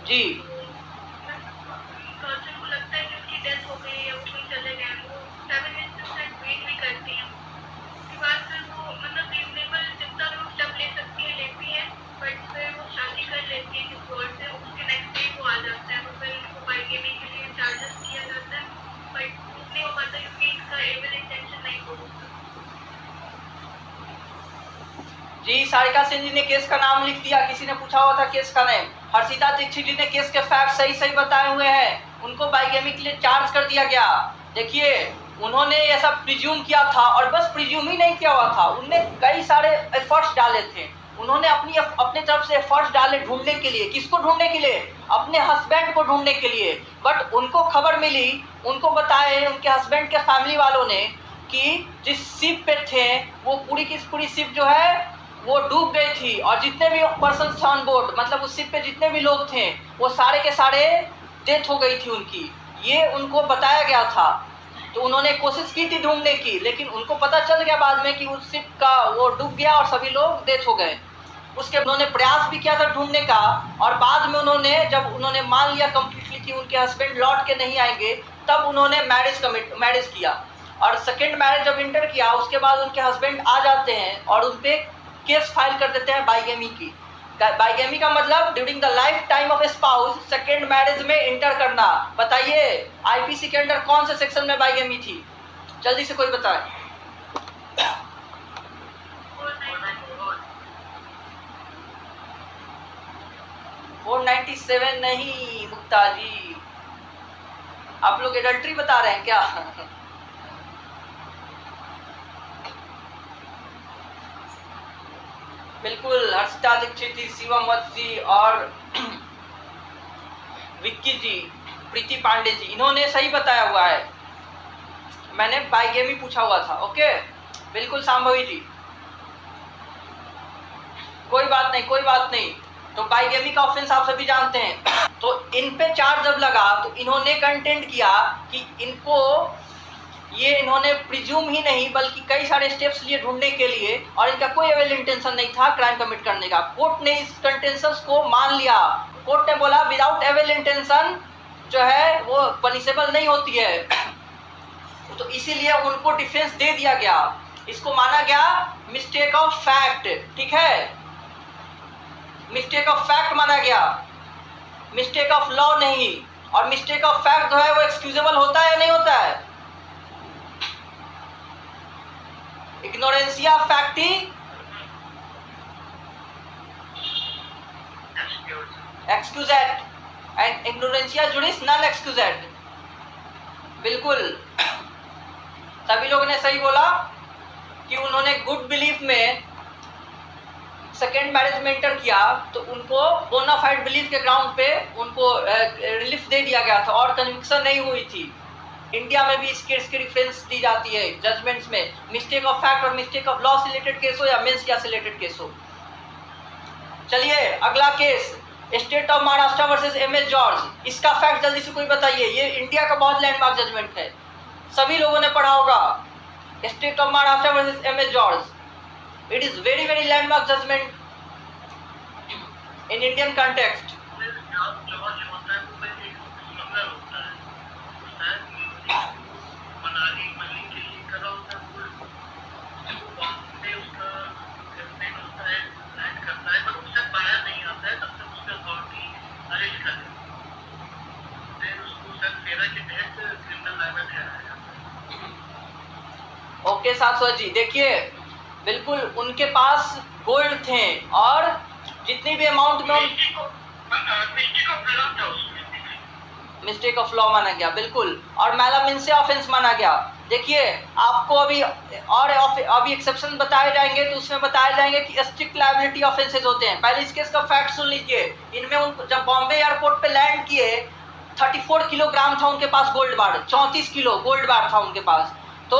जी जी सारिका सिंह जी ने केस का नाम लिख दिया, किसी ने पूछा हुआ था केस का नेम। हर्षिता दीक्षित जी ने केस के फैक्ट सही सही बताए हुए हैं, उनको बाइगेमी के लिए चार्ज कर दिया गया। देखिए उन्होंने ऐसा प्रिज्यूम किया था और बस प्रिज्यूम ही नहीं किया हुआ था, उनने कई सारे एफर्ट्स डाले थे। उन्होंने अपने तरफ से एफर्ट्स डाले ढूंढने के लिए। किसको ढूंढने के लिए? अपने हस्बैंड को ढूंढने के लिए। बट उनको खबर मिली, उनको बताए उनके हस्बैंड के फैमिली वालों ने कि जिस शिप पे थे वो पूरी की पूरी शिप जो है वो डूब गई थी और जितने भी पर्सन थे ऑन बोर्ड, मतलब उस शिप पे जितने भी लोग थे वो सारे के सारे डेथ हो गई थी उनकी। ये उनको बताया गया था। तो उन्होंने कोशिश की थी ढूंढने की, लेकिन उनको पता चल गया बाद में कि उस शिप का वो डूब गया और सभी लोग डेथ हो गए। उसके उन्होंने प्रयास भी किया था ढूंढने का और बाद में उन्होंने जब उन्होंने मान लिया कंप्लीटली कि उनके हस्बैंड लौट के नहीं आएंगे तब उन्होंने मैरिज किया। और सेकेंड मैरिज जब इंटर किया उसके बाद उनके हस्बैंड आ जाते हैं और उन पे केस फाइल कर देते हैं बाइगेमी की। बाइगेमी का मतलब during the life time of spouse second marriage में इंटर करना। बताइए आईपीसी के अंडर कौन से सेक्शन में बाइगेमी थी? जल्दी से कोई बताए। 497 नहीं मुक्ता जी, आप लोग एडल्ट्री बता रहे हैं क्या? बिल्कुल हर्षिता दीक्षित जी, शिवम वत्स जी और विक्की जी, प्रीति पांडे जी, इन्होंने सही बताया हुआ है। मैंने बाइगेमी पूछा हुआ था। ओके बिल्कुल सांभवी जी, कोई बात नहीं कोई बात नहीं। तो बाइगेमी का ऑफेंस आप सभी जानते हैं। तो इन पे चार्ज जब लगा तो इन्होंने कंटेंट किया कि इनको ये इन्होंने प्रिज्यूम ही नहीं बल्कि कई सारे स्टेप्स लिए ढूंढने के लिए, और इनका कोई एविल इंटेंशन नहीं था क्राइम कमिट करने का। कोर्ट ने इस कंटेंशंस को मान लिया। कोर्ट ने बोला विदाउट एविल इंटेंशन जो है वो पनिशेबल नहीं होती है, तो इसीलिए उनको डिफेंस दे दिया गया। इसको माना गया मिस्टेक ऑफ फैक्ट, ठीक है, मिस्टेक ऑफ फैक्ट माना गया, मिस्टेक ऑफ लॉ नहीं। और मिस्टेक ऑफ फैक्ट जो है वो एक्सक्यूजेबल होता है या नहीं होता है? इग्नोरेंसिया फैक्टी एक्सक्यूजेट एंड इग्नोरेंसिया जुडिस नॉन एक्सक्यूजेट। बिल्कुल सभी लोगों ने सही बोला कि उन्होंने गुड बिलीफ में सेकेंड मैरिज में इंटर किया तो उनको बोनाफाइड बिलीफ के ग्राउंड पे उनको रिलीफ दे दिया गया था और कन्विक्शन नहीं हुई थी। इंडिया में भी इस केस की रेफरेंस दी जाती है जजमेंट्स में, मिस्टेक ऑफ फैक्ट और मिस्टेक ऑफ लॉ से रिलेटेड केस हो या मेंस या से रिलेटेड केस हो। चलिए अगला case, state of Maharashtra versus MS George. इसका फैक्ट जल्दी से कोई बताइए। ये इंडिया का बहुत लैंडमार्क जजमेंट है, सभी लोगों ने पढ़ा होगा। State of Maharashtra versus MS George, it is very landmark judgment in Indian context. Okay सासू जी, देखिए बिल्कुल उनके पास गोल्ड थे और जितनी भी अमाउंट में मिस्टेक ऑफ लॉ माना गया, बिल्कुल, और मैलामिन ऑफेंस माना गया। देखिए आपको अभी एक्सेप्शन बताए जाएंगे तो उसमें बताए जाएंगे कि स्ट्रिक्ट लायबिलिटी ऑफेंसेस होते हैं। पहले इस केस का फैक्ट सुन लीजिए। इनमें जब बॉम्बे एयरपोर्ट पे लैंड किए 34 किलोग्राम था उनके पास gold bar, 34 kilo gold bar था उनके पास। तो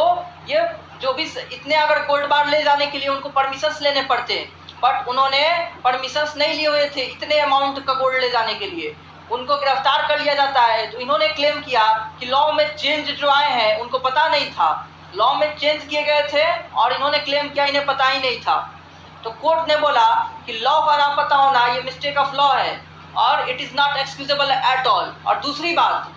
ये जो भी इतने अगर गोल्ड बार ले जाने के लिए उनको परमिशंस लेने पड़ते, बट उन्होंने परमिशंस नहीं लिए हुए थे इतने अमाउंट का गोल्ड ले जाने के लिए। उनको गिरफ्तार कर लिया जाता है तो इन्होंने क्लेम किया कि लॉ में चेंज जो आए हैं उनको पता नहीं था, लॉ में चेंज किए गए थे और इन्होंने क्लेम किया इन्हें पता ही नहीं था। तो कोर्ट ने बोला कि लॉ का ना पता होना ये मिस्टेक ऑफ लॉ है और it is not excusable at all. और दूसरी बात,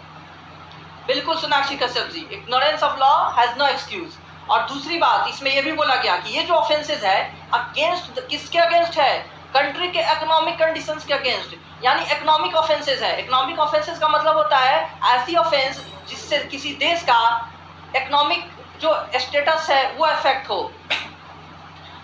बिल्कुल Sonakshi Kashyap ji, ignorance of law has no excuse. और दूसरी बात इसमें यह भी बोला गया कि ये जो ऑफेंसेस है अगेंस्ट किसके अगेंस्ट है? कंट्री के इकोनॉमिक कंडीशंस के अगेंस्ट, यानी इकोनॉमिक ऑफेंसेस है। इकोनॉमिक ऑफेंसेस का मतलब होता है ऐसी ऑफेंस जिससे किसी देश का इकोनॉमिक जो स्टेटस है वो अफेक्ट हो।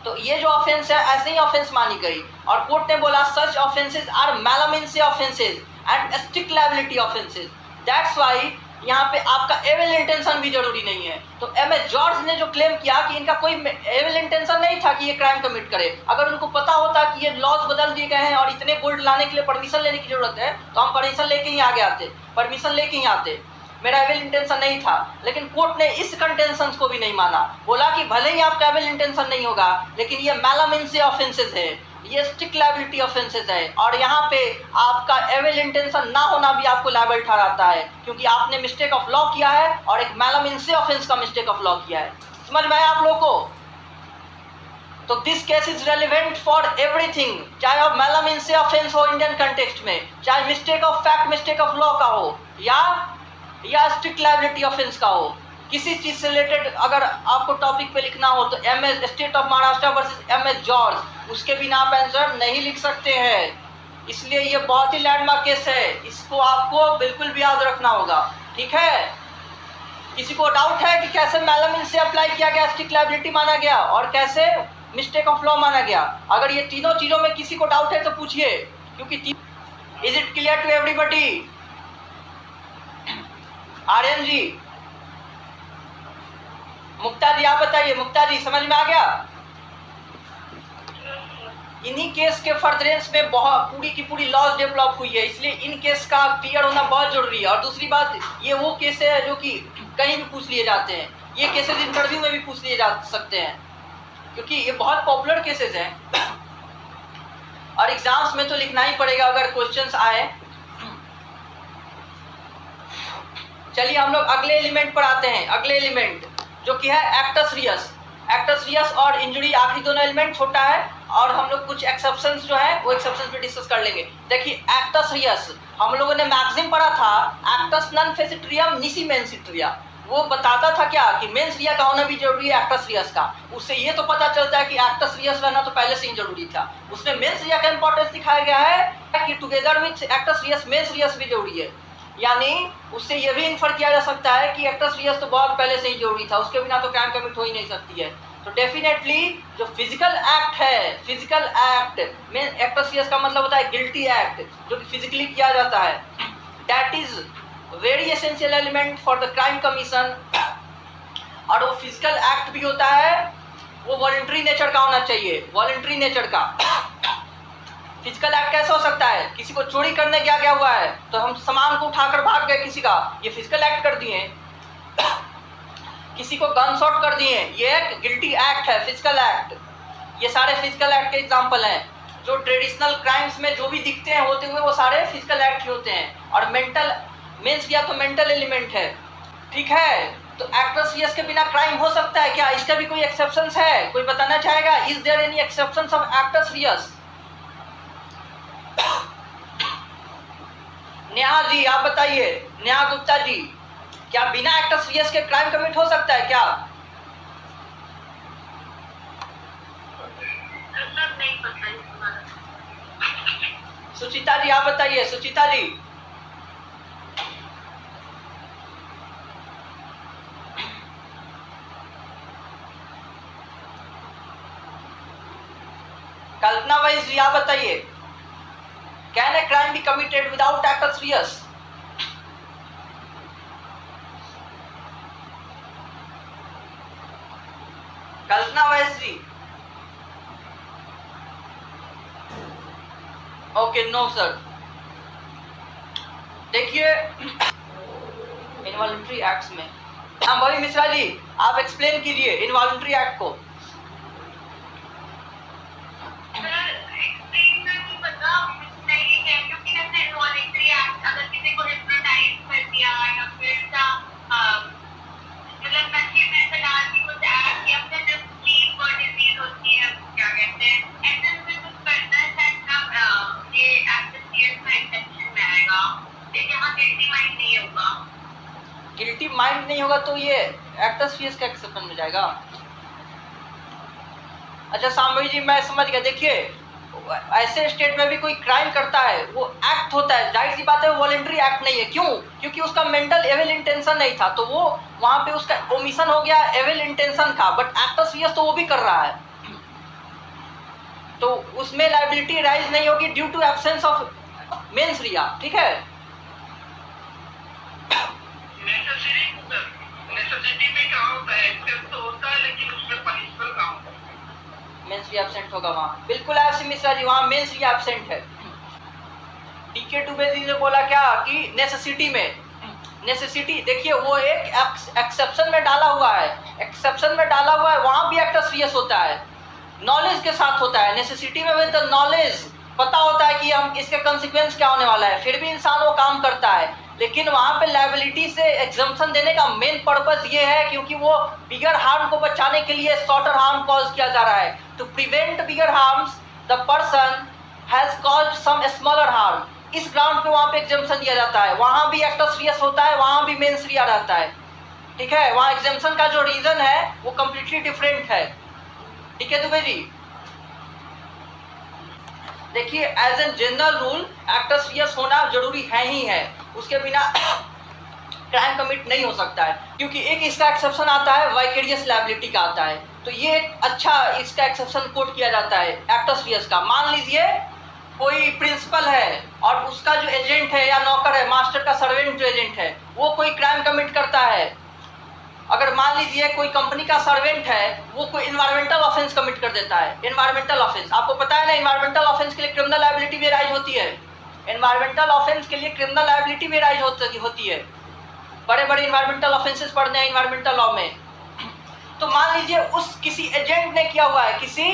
तो ये जो ऑफेंस है ऐसे ही ऑफेंस मानी गई और कोर्ट ने बोला such offences are mala in offences and strict liability offences. That's why यहाँ पे आपका एविल इंटेंशन भी जरूरी नहीं है। तो एमएस जॉर्ज ने जो क्लेम किया कि इनका कोई एविल इंटेंशन नहीं था कि ये क्राइम कमिट करे, अगर उनको पता होता कि ये लॉज बदल दिए गए हैं और इतने गोल्ड लाने के लिए परमिशन लेने की जरूरत है तो हम परमिशन लेके ही आगे आते, परमिशन लेके ही आते। मेरा एविल इंटेंशन नहीं था, लेकिन कोर्ट ने इस कंटेंशन को भी नहीं माना, बोला कि भले ही आपका एविल इंटेंशन नहीं होगा लेकिन ये मैलामिन से ऑफेंसेस है, ये स्ट्रिक्ट लायबिलिटी ऑफेंसेस है और यहाँ पे आपका एविल इंटेंशन ना होना भी आपको लायबल ठहराता है क्योंकि आपने मिस्टेक ऑफ लॉ किया है और एक मैलामिन से ऑफेंस का मिस्टेक ऑफ लॉ किया है। समझ में आया आप लोगों को? तो this case is relevant for everything, चाहे अब मैलामिन से ऑफेंस हो इंडियन कंटेक्स्ट में, चाहे mistake of fact mistake of law का हो या स्ट्रिक्ट लायबिलिटी ऑफेंस का हो। किसी चीज से रिलेटेड अगर आपको टॉपिक पे लिखना हो तो MS state of Maharashtra versus MS George, उसके बिना आप आंसर नहीं लिख सकते हैं। इसलिए ये बहुत ही लैंडमार्क केस है, इसको आपको बिल्कुल भी याद रखना होगा, ठीक है? किसी को डाउट है कि कैसे मैलामिन से अप्लाई किया गया, स्ट्रिक्ट लायबिलिटी माना गया और कैसे मिस्टेक ऑफ लॉ माना गया? अगर ये तीनों चीजों में किसी को डाउट है तो पूछिए, क्योंकि is it clear to everybody? Aryan ji, Mukta ji आप बताइए। मुक्ता जी समझ में आ गया? इन्हीं केस के फर्दरेंस में बहुत पूरी की पूरी लॉज डेवलप हुई है, इसलिए इन केस का क्लियर होना बहुत जरूरी है। और दूसरी बात, ये वो केस है जो कि कहीं भी पूछ लिए जाते हैं, ये केसेस इंटरव्यू में भी पूछ लिए जा सकते हैं क्योंकि ये बहुत पॉपुलर केसेस हैं और एग्जाम्स में तो लिखना ही पड़ेगा अगर क्वेश्चंस आए। चलिए हम लोग अगले एलिमेंट पर आते हैं। अगले एलिमेंट जो कि है एक्टस रियस। एक्टस रियस और इंजुरी आखिरी दोनों एलिमेंट छोटा है, और हम लोग कुछ एक्सेप्शंस जो है वो एक्सेप्शंस पे डिस्कस कर लेंगे। देखिए एक्टस रियस हम लोगों ने मैक्सिम पढ़ा था, एक्टस नॉन फेसिट्रियम निसी मेंसिट्रिया। वो बताता था क्या कि मेंस रिया का होना भी जरूरी है एक्टस रियस का। उससे ये तो पता चलता है कि एक्टस रियस रहना तो पहले से ही जरूरी था। उसमें मेंस रिया का इंपॉर्टेंस दिखाया गया है कि together with acts Reis mains Reis भी जरूरी है। यानी उससे यह भी इन्फर किया जा सकता है कि एक्टस रियस तो बहुत पहले से ही जरूरी था, उसके बिना तो क्राइम कमिट हो ही नहीं सकती है। तो डेफिनेटली जो फिजिकल एक्ट है, फिजिकल एक्ट में एक्टस रियस का मतलब होता है गिल्टी एक्ट, जो कि फिजिकली किया जाता है, that is very essential element for the crime commission. और वो फिजिकल एक्ट भी होता है, वो वॉलंटरी नेचर का होना चाहिए, वॉलंटरी नेचर का। फिजिकल एक्ट कैसे हो सकता है? किसी को चोरी करने गया हुआ है तो हम सामान को उठाकर भाग गए किसी का, ये फिजिकल एक्ट कर दिए। किसी को गन शॉट कर दिए, ये एक गिल्टी एक्ट है, फिजिकल एक्ट। ये सारे फिजिकल एक्ट के एग्जांपल हैं। जो ट्रेडिशनल क्राइम्स में जो भी दिखते हैं होते हुए वो सारे फिजिकल एक्ट ही होते हैं। और मेंटल मीन्स या तो मेंटल एलिमेंट है, ठीक है। तो एक्टस रियस के बिना क्राइम हो सकता है क्या? इसका भी कोई एक्सेप्शंस है? कोई बताना चाहेगा? Is there any exceptions of actus reus? Neha ji आप बताइए, नेहा गुप्ता जी, क्या बिना एक्टस रियस के क्राइम कमिट हो सकता है क्या? नहीं पता। सुचिता जी आप बताइए, सुचिता जी। कल्पना वाइज जी आप बताइए, can a crime be committed without actus reus? Kalpana Vaish ji. Okay no sir. देखिए इनवॉलंटरी एक्ट्स में भाई मिश्रा जी आप एक्सप्लेन कीजिए इनवॉलंटरी एक्ट को। गिल्टी माइंड नहीं होगा तो ये एक्टस रियस के एक्सेप्शन में जाएगा। अच्छा सामवी जी मैं समझ गया। देखिए ऐसे स्टेट में भी कोई क्राइम करता है वो एक्ट होता है, जाहिर सी बात है वो वॉलंटरी एक्ट नहीं है। क्यों? क्योंकि उसका मेंटल एविल इंटेंशन नहीं था, तो वो वहां पे उसका ओमिशन हो गया एविल इंटेंशन का। बट एक्टस रियस तो वो भी कर रहा है, तो उसमें लायबिलिटी राइज नहीं होगी due to absence of mens rea, ठीक है। नेसेसिटी में क्या होता है? एक्सेस तो होता है लेकिन उसमें पनिशमेंट कम होता है। मेंस रिया एब्सेंट होगा वहाँ, बिल्कुल ऐसे मिश्रा जी वहाँ मेंस रिया एब्सेंट है। टीके टुबे जी ने बोला क्या कि नेसेसिटी में, नेसेसिटी देखिए वो एक एक्सेप्शन में डाला हुआ है, एक्सेप्शन में डाला हुआ है, वहाँ भी एक्टस रियस होता है, नॉलेज के साथ होता है। नेसेसिटी में विद द नॉलेज पता होता है कि हम इसके कंसिक्वेंस क्या होने वाला है, फिर भी इंसान वो काम करता है। लेकिन वहाँ पे लायबिलिटी से एग्जम्पशन देने का मेन पर्पस ये है क्योंकि वो बिगर हार्म को बचाने के लिए शॉर्टर हार्म कॉज किया जा रहा है। To prevent bigger harms the person has caused some smaller harm, इस ग्राउंड पे वहाँ पे एग्जम्पशन दिया जाता है। वहाँ भी एक्टस रियस होता है, वहाँ भी मेंस रिया रहता है, ठीक है। वहाँ एग्जम्पशन का जो रीजन है वो कम्प्लीटली डिफरेंट है, ठीक है दुबे जी। देखिए as an general rule actus reus होना जरूरी है ही है, उसके बिना क्राइम कमिट नहीं हो सकता है। क्योंकि एक इसका एक्सेप्शन आता है वाइकेरियस लायबिलिटी का आता है, तो ये एक अच्छा इसका एक्सेप्शन कोट किया जाता है एक्टस रियस का। मान लीजिए कोई प्रिंसिपल है और उसका जो एजेंट है या नौकर है, मास्टर का सर्वेंट जो एजेंट है, वो कोई क्राइम कमिट करता है। अगर मान लीजिए कोई कंपनी का सर्वेंट है, वो कोई इन्वायरमेंटल ऑफेंस कमिट कर देता है, इन्वायरमेंटल ऑफेंस, आपको पता है ना इन्वायरमेंटल ऑफेंस के लिए क्रिमिनल लायबिलिटी भी राइज होती है। इन्वायरमेंटल ऑफेंस के लिए क्रिमिनल लायबिलिटी भी राइज होती है। बड़े बड़े इन्वायरमेंटल ऑफेंसेस पढ़ने हैं इन्वायरमेंटल लॉ में। तो मान लीजिए उस किसी एजेंट ने किया हुआ है, किसी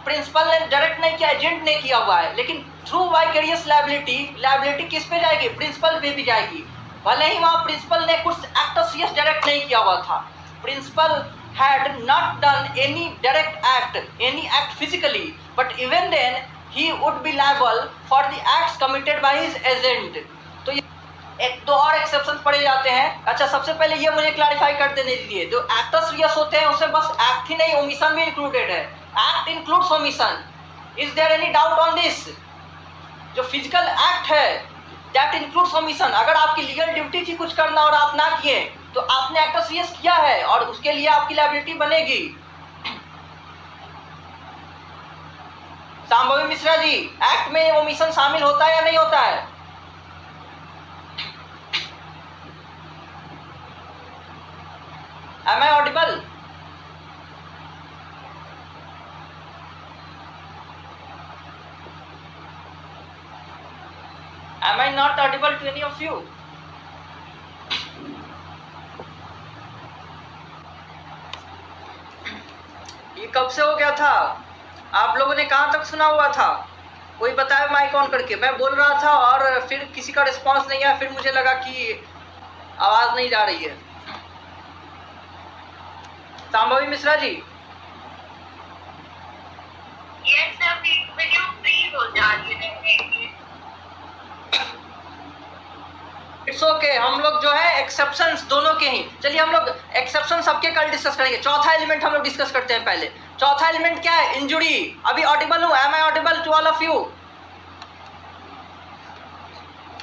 प्रिंसिपल ने डायरेक्ट नहीं किया, एजेंट ने किया हुआ है, लेकिन थ्रू वाइकेरियस लायबिलिटी, लायबिलिटी किस पे जाएगी? प्रिंसिपल पे भी जाएगी। भले ही वहाँ प्रिंसिपल ने कुछ एक्ट ऑफ सीरियस डायरेक्ट नहीं किया हुआ था, principal had not done any direct act, any act physically, but even then he would be liable for the acts committed by his agent. तो ये एक दो और एक्सेप्शन पढ़े जाते हैं। अच्छा, सबसे पहले ये मुझे क्लैरिफाई कर देने दीजिए, जो एक्ट ऑफ सीरियस होते हैं उसमें बस एक्ट ही नहीं, ओमिशन भी इंक्लूडेड है। Act includes omission. Is there any doubt on this? जो फिजिकल एक्ट है दैट इंक्लूड्स ओमिशन। अगर आपकी लीगल ड्यूटी थी कुछ करना और आप ना किए तो आपने एक्ट ऑफ सीरियस किया है और उसके लिए आपकी लायबिलिटी बनेगी। सांभवी मिश्रा जी, एक्ट में ओमिशन शामिल होता है या नहीं होता है? Am I audible? Am I not audible to any of you? ये कब से हो गया था? आप लोगों ने कहाँ तक सुना हुआ था? कोई बताए माइक ऑन करके। मैं बोल रहा था और फिर किसी का रिस्पांस नहीं आया, फिर मुझे लगा कि आवाज नहीं जा रही है। Sambhavi Mishra ji, Yes, sir. Will you please hold on? It's okay. हम लोग जो है एक्सेप्शंस दोनों के ही, चलिए हम लोग एक्सेप्शन सबके कल डिस्कस करेंगे। चौथा एलिमेंट हम लोग डिस्कस करते हैं पहले। चौथा एलिमेंट क्या है? इंजुरी। अभी ऑडिबल हूँ? Am I audible to all of you?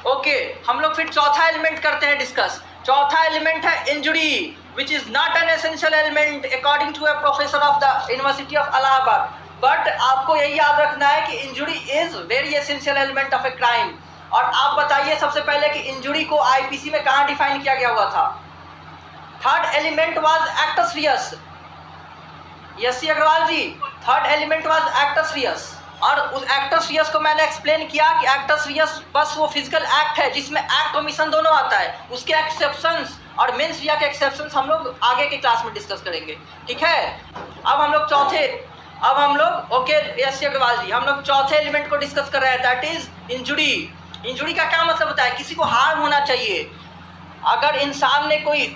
Okay, हम लोग फिर चौथा एलिमेंट करते हैं डिस्कस। चौथा एलिमेंट है injury, which is not an essential element according to a professor of the University of Allahabad. But आपको यही याद रखना है कि injury is very essential element of a crime. और आप बताइए सबसे पहले कि इंजुरी को आईपीसी में कहाँ डिफाइन किया गया हुआ था? Third element was actus reus. Yes Agarwal ji, third element was actus reus. और उस एक्ट ऑफ सीरियस को मैंने एक्सप्लेन किया कि एक्ट ऑफ सीरियस बस वो फिजिकल एक्ट है जिसमें एक्ट ओमिशन दोनों आता है। उसके एक्सेप्शंस और मेंस रिया के एक्सेप्शंस हम लोग आगे के क्लास में डिस्कस करेंगे, ठीक है? अब हम लोग ओके यस अग्रवाल जी, हम लोग चौथे एलिमेंट को डिस्कस कर रहे हैं, दैट इज इंजुरी। इंजुरी का क्या मतलब होता है? किसी को हार्म होना चाहिए। अगर इंसान ने कोई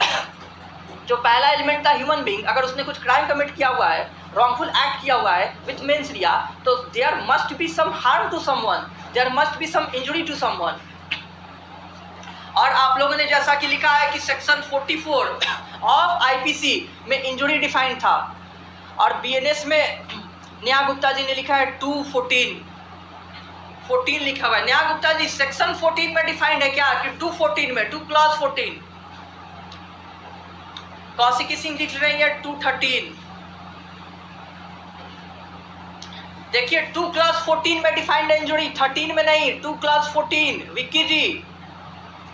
जो पहला एलिमेंट था ह्यूमन बीइंग, अगर उसने कुछ क्राइम कमिट किया हुआ है, रॉन्गफुल एक्ट किया हुआ है विथ मेंस रिया, तो there must be some harm to someone, there must be some injury to someone. और आप लोगों ने जैसा कि लिखा है कि सेक्शन 44 ऑफ आईपीसी में इंजुरी डिफाइन था, और बीएनएस में न्या गुप्ता जी ने लिखा है 214 लिखा हुआ है। न्या गुप्ता जी, सेक्शन 14 में डिफाइंड है क्या कि 214 में 2 क्लॉज 14? कौशिकी सिंह लिख रही है 213। देखिए 2 क्लॉज 14 में डिफाइंड है इंजुरी, 13 में नहीं, 2 क्लॉज 14।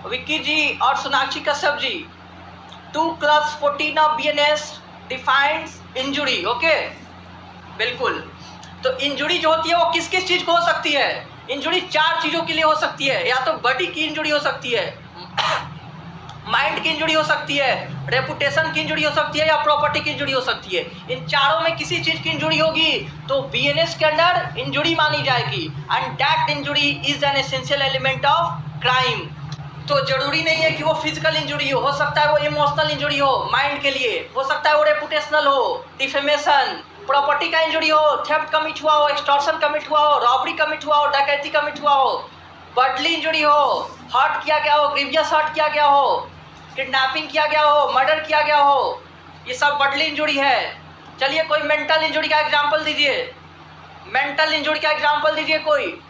विक्की जी और सोनाक्षी कश्यप जी, 2 clause 14 of BNS defines injury. Okay, बिल्कुल। तो इंजुरी जो होती है वो किस किस चीज को हो सकती है? इंजुरी 4 चीजों के लिए हो सकती है। या तो बॉडी की इंजुरी हो सकती है, माइंड की इंजुरी हो सकती है, रेपुटेशन की इंजुरी हो सकती है, या प्रॉपर्टी की इंजुरी हो सकती है। इन चारों में किसी चीज की इंजुरी होगी तो बीएनएस के अंदर इंजुरी मानी जाएगी, and that injury is an essential element of crime. तो जरूरी नहीं है कि वो फिजिकल इंजुरी हो सकता है वो इमोशनल इंजुरी हो, माइंड के लिए हो सकता है वो रेपुटेशनल हो, डिफेमेशन, प्रॉपर्टी का इंजुरी हो, थेफ्ट कमिट हुआ हो, एक्सटॉर्शन कमिट हुआ हो, रॉबरी कमिट हुआ हो, डकैती कमिट हुआ हो, बॉडली इंजुरी हो, हर्ट किया गया हो, ग्रीवियस हर्ट किया गया हो, किडनैपिंग किया गया हो, मर्डर किया गया हो, ये सब बॉडली इंजुरी है। चलिए कोई मेंटल इंजुरी का एग्जांपल दीजिए, मेंटल इंजुरी का एग्जांपल दीजिए कोई।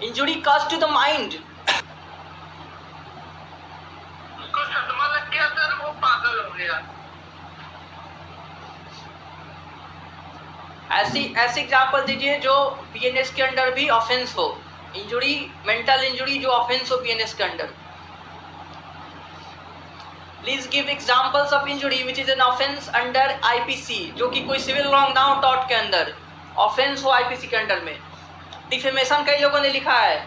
Injury cause to the mind. उसको सदमा लग गया सर, वो पागल हो गया। ऐसी एग्जांपल दीजिए जो बीएनएस के अंडर भी ऑफेंस हो। इंजुरी, मेंटल इंजुरी जो ऑफेंस हो बीएनएस के under. Please give examples of injury which is an offence under IPC, जो कि कोई सिविल रॉन्ग ना हो टॉर्ट के अंदर, ऑफेंस हो आईपीसी के अंडर में। डिफेमेशन कई लोगों ने लिखा है।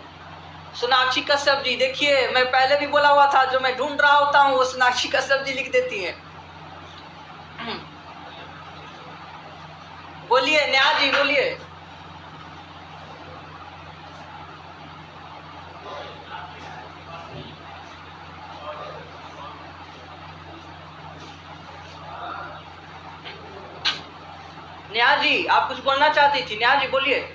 सोनाक्षी कश्यप जी, देखिए मैं पहले भी बोला हुआ था, जो मैं ढूंढ रहा होता हूँ वो सोनाक्षी कश्यप जी लिख देती हैं। बोलिए नेहा जी, बोलिए। नेहा जी आप कुछ बोलना चाहती थी? नेहा जी बोलिए। नहीं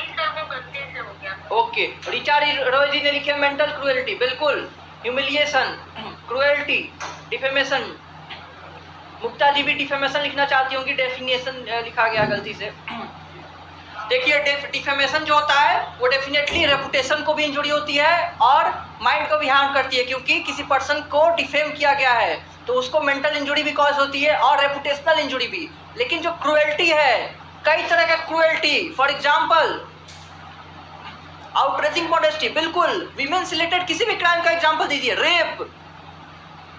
सर, वो गलती से हो गया। ओके, ऋचा रॉय जी ने लिखे मेंटल क्रुएल्टी, बिल्कुल, ह्यूमिलिएशन, क्रुएल्टी, डिफेमेशन। मुक्ता जी भी डिफेमेशन लिखना चाहती होंगी, डेफिनेशन लिखा गया गलती से। देखिए डिफेमेशन जो होता है वो डेफिनेटली रेपुटेशन को भी इंजुरी होती है और माइंड को भी हार्म करती है, क्योंकि किसी पर्सन को डिफेम किया गया है तो उसको मेंटल इंजुरी भी कॉज होती है और रेपुटेशनल इंजुरी भी। लेकिन जो क्रुएल्टी है, कई तरह का cruelty, for example outraging modesty, बिल्कुल, वीमेन से रिलेटेड किसी भी क्राइम का एग्जाम्पल दीजिए। Rape,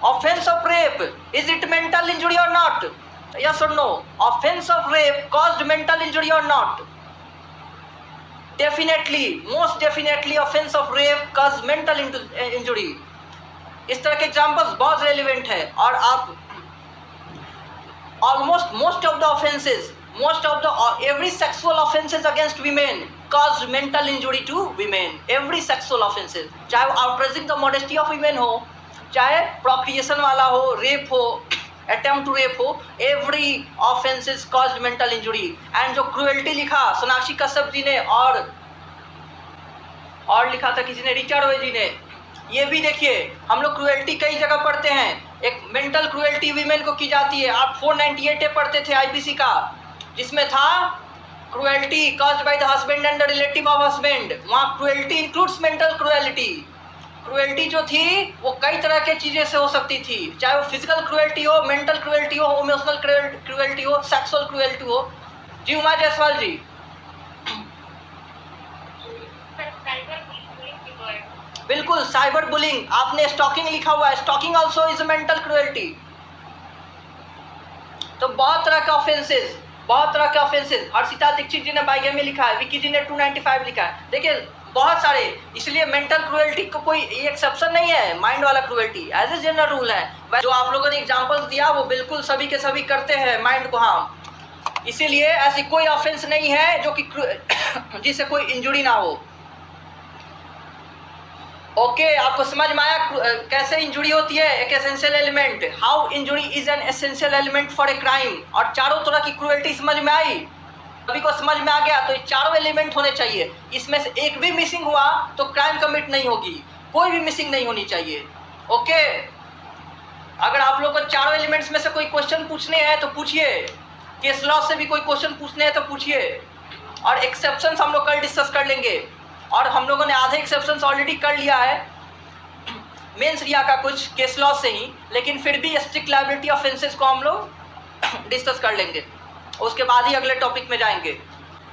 offence of rape, is it mental injury और नॉट? यस और no? Offence of rape caused mental injury और not? Definitely, most definitely offence of rape cause mental injury. इस तरह के एग्जाम्पल्स बहुत रेलिवेंट है। और आप almost most of the offenses, most of the every sexual offenses against women cause mental injury to women, every sexual offenses, चाहे वो outraging the modesty of women हो, चाहे procreation वाला हो, rape हो, attempt to rape हो, every offenses caused mental injury। and जो cruelty लिखा सोनाक्षी कश्यप जी ने और लिखा था किसी ने, ऋचा रॉय जी ने, ये भी देखिए हम लोग क्रुएल्टी कई जगह पढ़ते हैं। एक मेंटल क्रुएल्टी वीमेन को की जाती है, आप 498 पढ़ते थे आईपीसी का, जिसमें था cruelty caused by the husband and the relative of husband. वहाँ cruelty includes mental cruelty. Cruelty जो थी वो कई तरह के चीज़ें से हो सकती थी, चाहे वो फिजिकल क्रुएल्टी हो, मेंटल क्रुएल्टी हो, इमोशनल क्रुएल्टी हो, सेक्सुअल क्रुएल्टी हो। जी उमा जायसवाल जी। बिल्कुल, साइबर बुलिंग, आपने स्टॉकिंग लिखा हुआ है, stalking also is mental cruelty. तो बहुत तरह का ऑफेंसेस, बहुत तरह के ऑफेंसेस। हर्षिता दीक्षित जी ने बाइगेमी लिखा है, विकी जी ने 295 लिखा है। देखिए बहुत सारे, इसलिए मेंटल क्रुएल्टी को कोई एक्सेप्शन नहीं है, माइंड वाला cruelty as a general rule है। जो आप लोगों ने एग्जांपल्स दिया वो बिल्कुल सभी के सभी करते हैं माइंड को हार्म। इसीलिए ऐसी कोई ऑफेंस नहीं है जो कि जिससे कोई इंजुरी ना हो। ओके, आपको समझ में आया कैसे इंजुरी होती है? एक essential element, how injury is an essential element for a crime. और चारों तरह की क्रुएल्टी समझ में आई, सभी को समझ में आ गया। तो ये चारों एलिमेंट होने चाहिए, इसमें से एक भी मिसिंग हुआ तो क्राइम कमिट नहीं होगी, कोई भी मिसिंग नहीं होनी चाहिए। ओके, अगर आप लोग को चारों एलिमेंट्स में से कोई क्वेश्चन पूछने हैं तो पूछिए, केस लॉ से भी कोई क्वेश्चन पूछने हैं तो पूछिए। और एक्सेप्शंस हम लोग कल डिस्कस कर लेंगे, और हम लोगों ने आधे एक्सेप्शंस ऑलरेडी कर लिया है मेंस रिया का कुछ केस लॉ से ही, लेकिन फिर भी स्ट्रिक्ट लायबिलिटी ऑफेंसेस को हम लोग डिस्कस कर लेंगे, उसके बाद ही अगले टॉपिक में जाएंगे।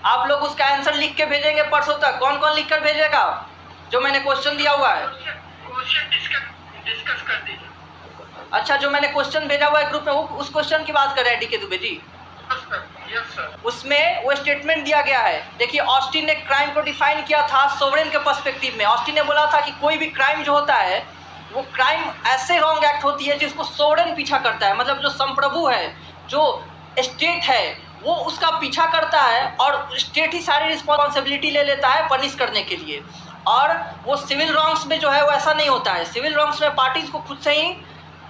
आप लोग उसका आंसर लिख के भेजेंगे परसों तक। कौन कौन लिख कर भेजेगा? जो मैंने क्वेश्चन दिया हुआ है, क्वेश्चन डिस्कस कर दीजिए। अच्छा, जो मैंने क्वेश्चन भेजा हुआ है ग्रुप में, वो उस क्वेश्चन की बात कर रहे हैं डीके दुबे जी। उसमें वो स्टेटमेंट दिया गया है। देखिए ऑस्टिन ने क्राइम को डिफाइन किया था सोवरेन के पर्सपेक्टिव में। ऑस्टिन ने बोला था कि कोई भी क्राइम जो होता है वो क्राइम ऐसे रॉन्ग एक्ट होती है जिसको सोवरेन पीछा करता है, मतलब जो संप्रभु है, जो स्टेट है, वो उसका पीछा करता है और स्टेट ही सारी रिस्पॉन्सिबिलिटी ले लेता है पनिश करने के लिए। और वो सिविल रॉन्ग्स में जो है वो ऐसा नहीं होता है। सिविल रॉन्ग्स में पार्टीज को खुद से ही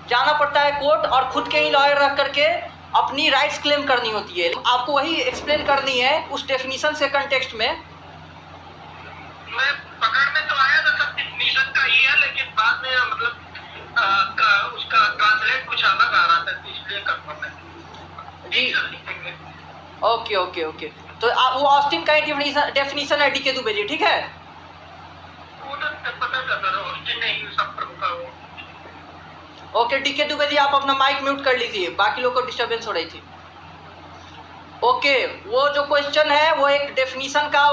जाना पड़ता है कोर्ट और खुद के ही लॉयर रख करके अपनी राइट्स क्लेम करनी होती है। आपको वही एक्सप्लेन करनी है उस डेफिनेशन से कंटेक्स्ट में। मैं पकड़ में तो आया था, सब डेफिनेशन का ही है, लेकिन बाद में मतलब उसका ट्रांसलेट कुछ अलग आ रहा था, इसलिए कंफर्म है जी। ओके ओके ओके, तो वो ऑस्टिन का डेफिनेशन है डीके दुबे जी, ठीक है? वो तो पता चलता था, ऑस्टिन ने ही सब प्रमुख। ओके डीके दुबे जी, आप अपना माइक म्यूट कर लीजिए, बाकी लोग को डिस्टर्बेंस हो रही थी। ओके, वो जो क्वेश्चन है वो एक डेफिनेशन का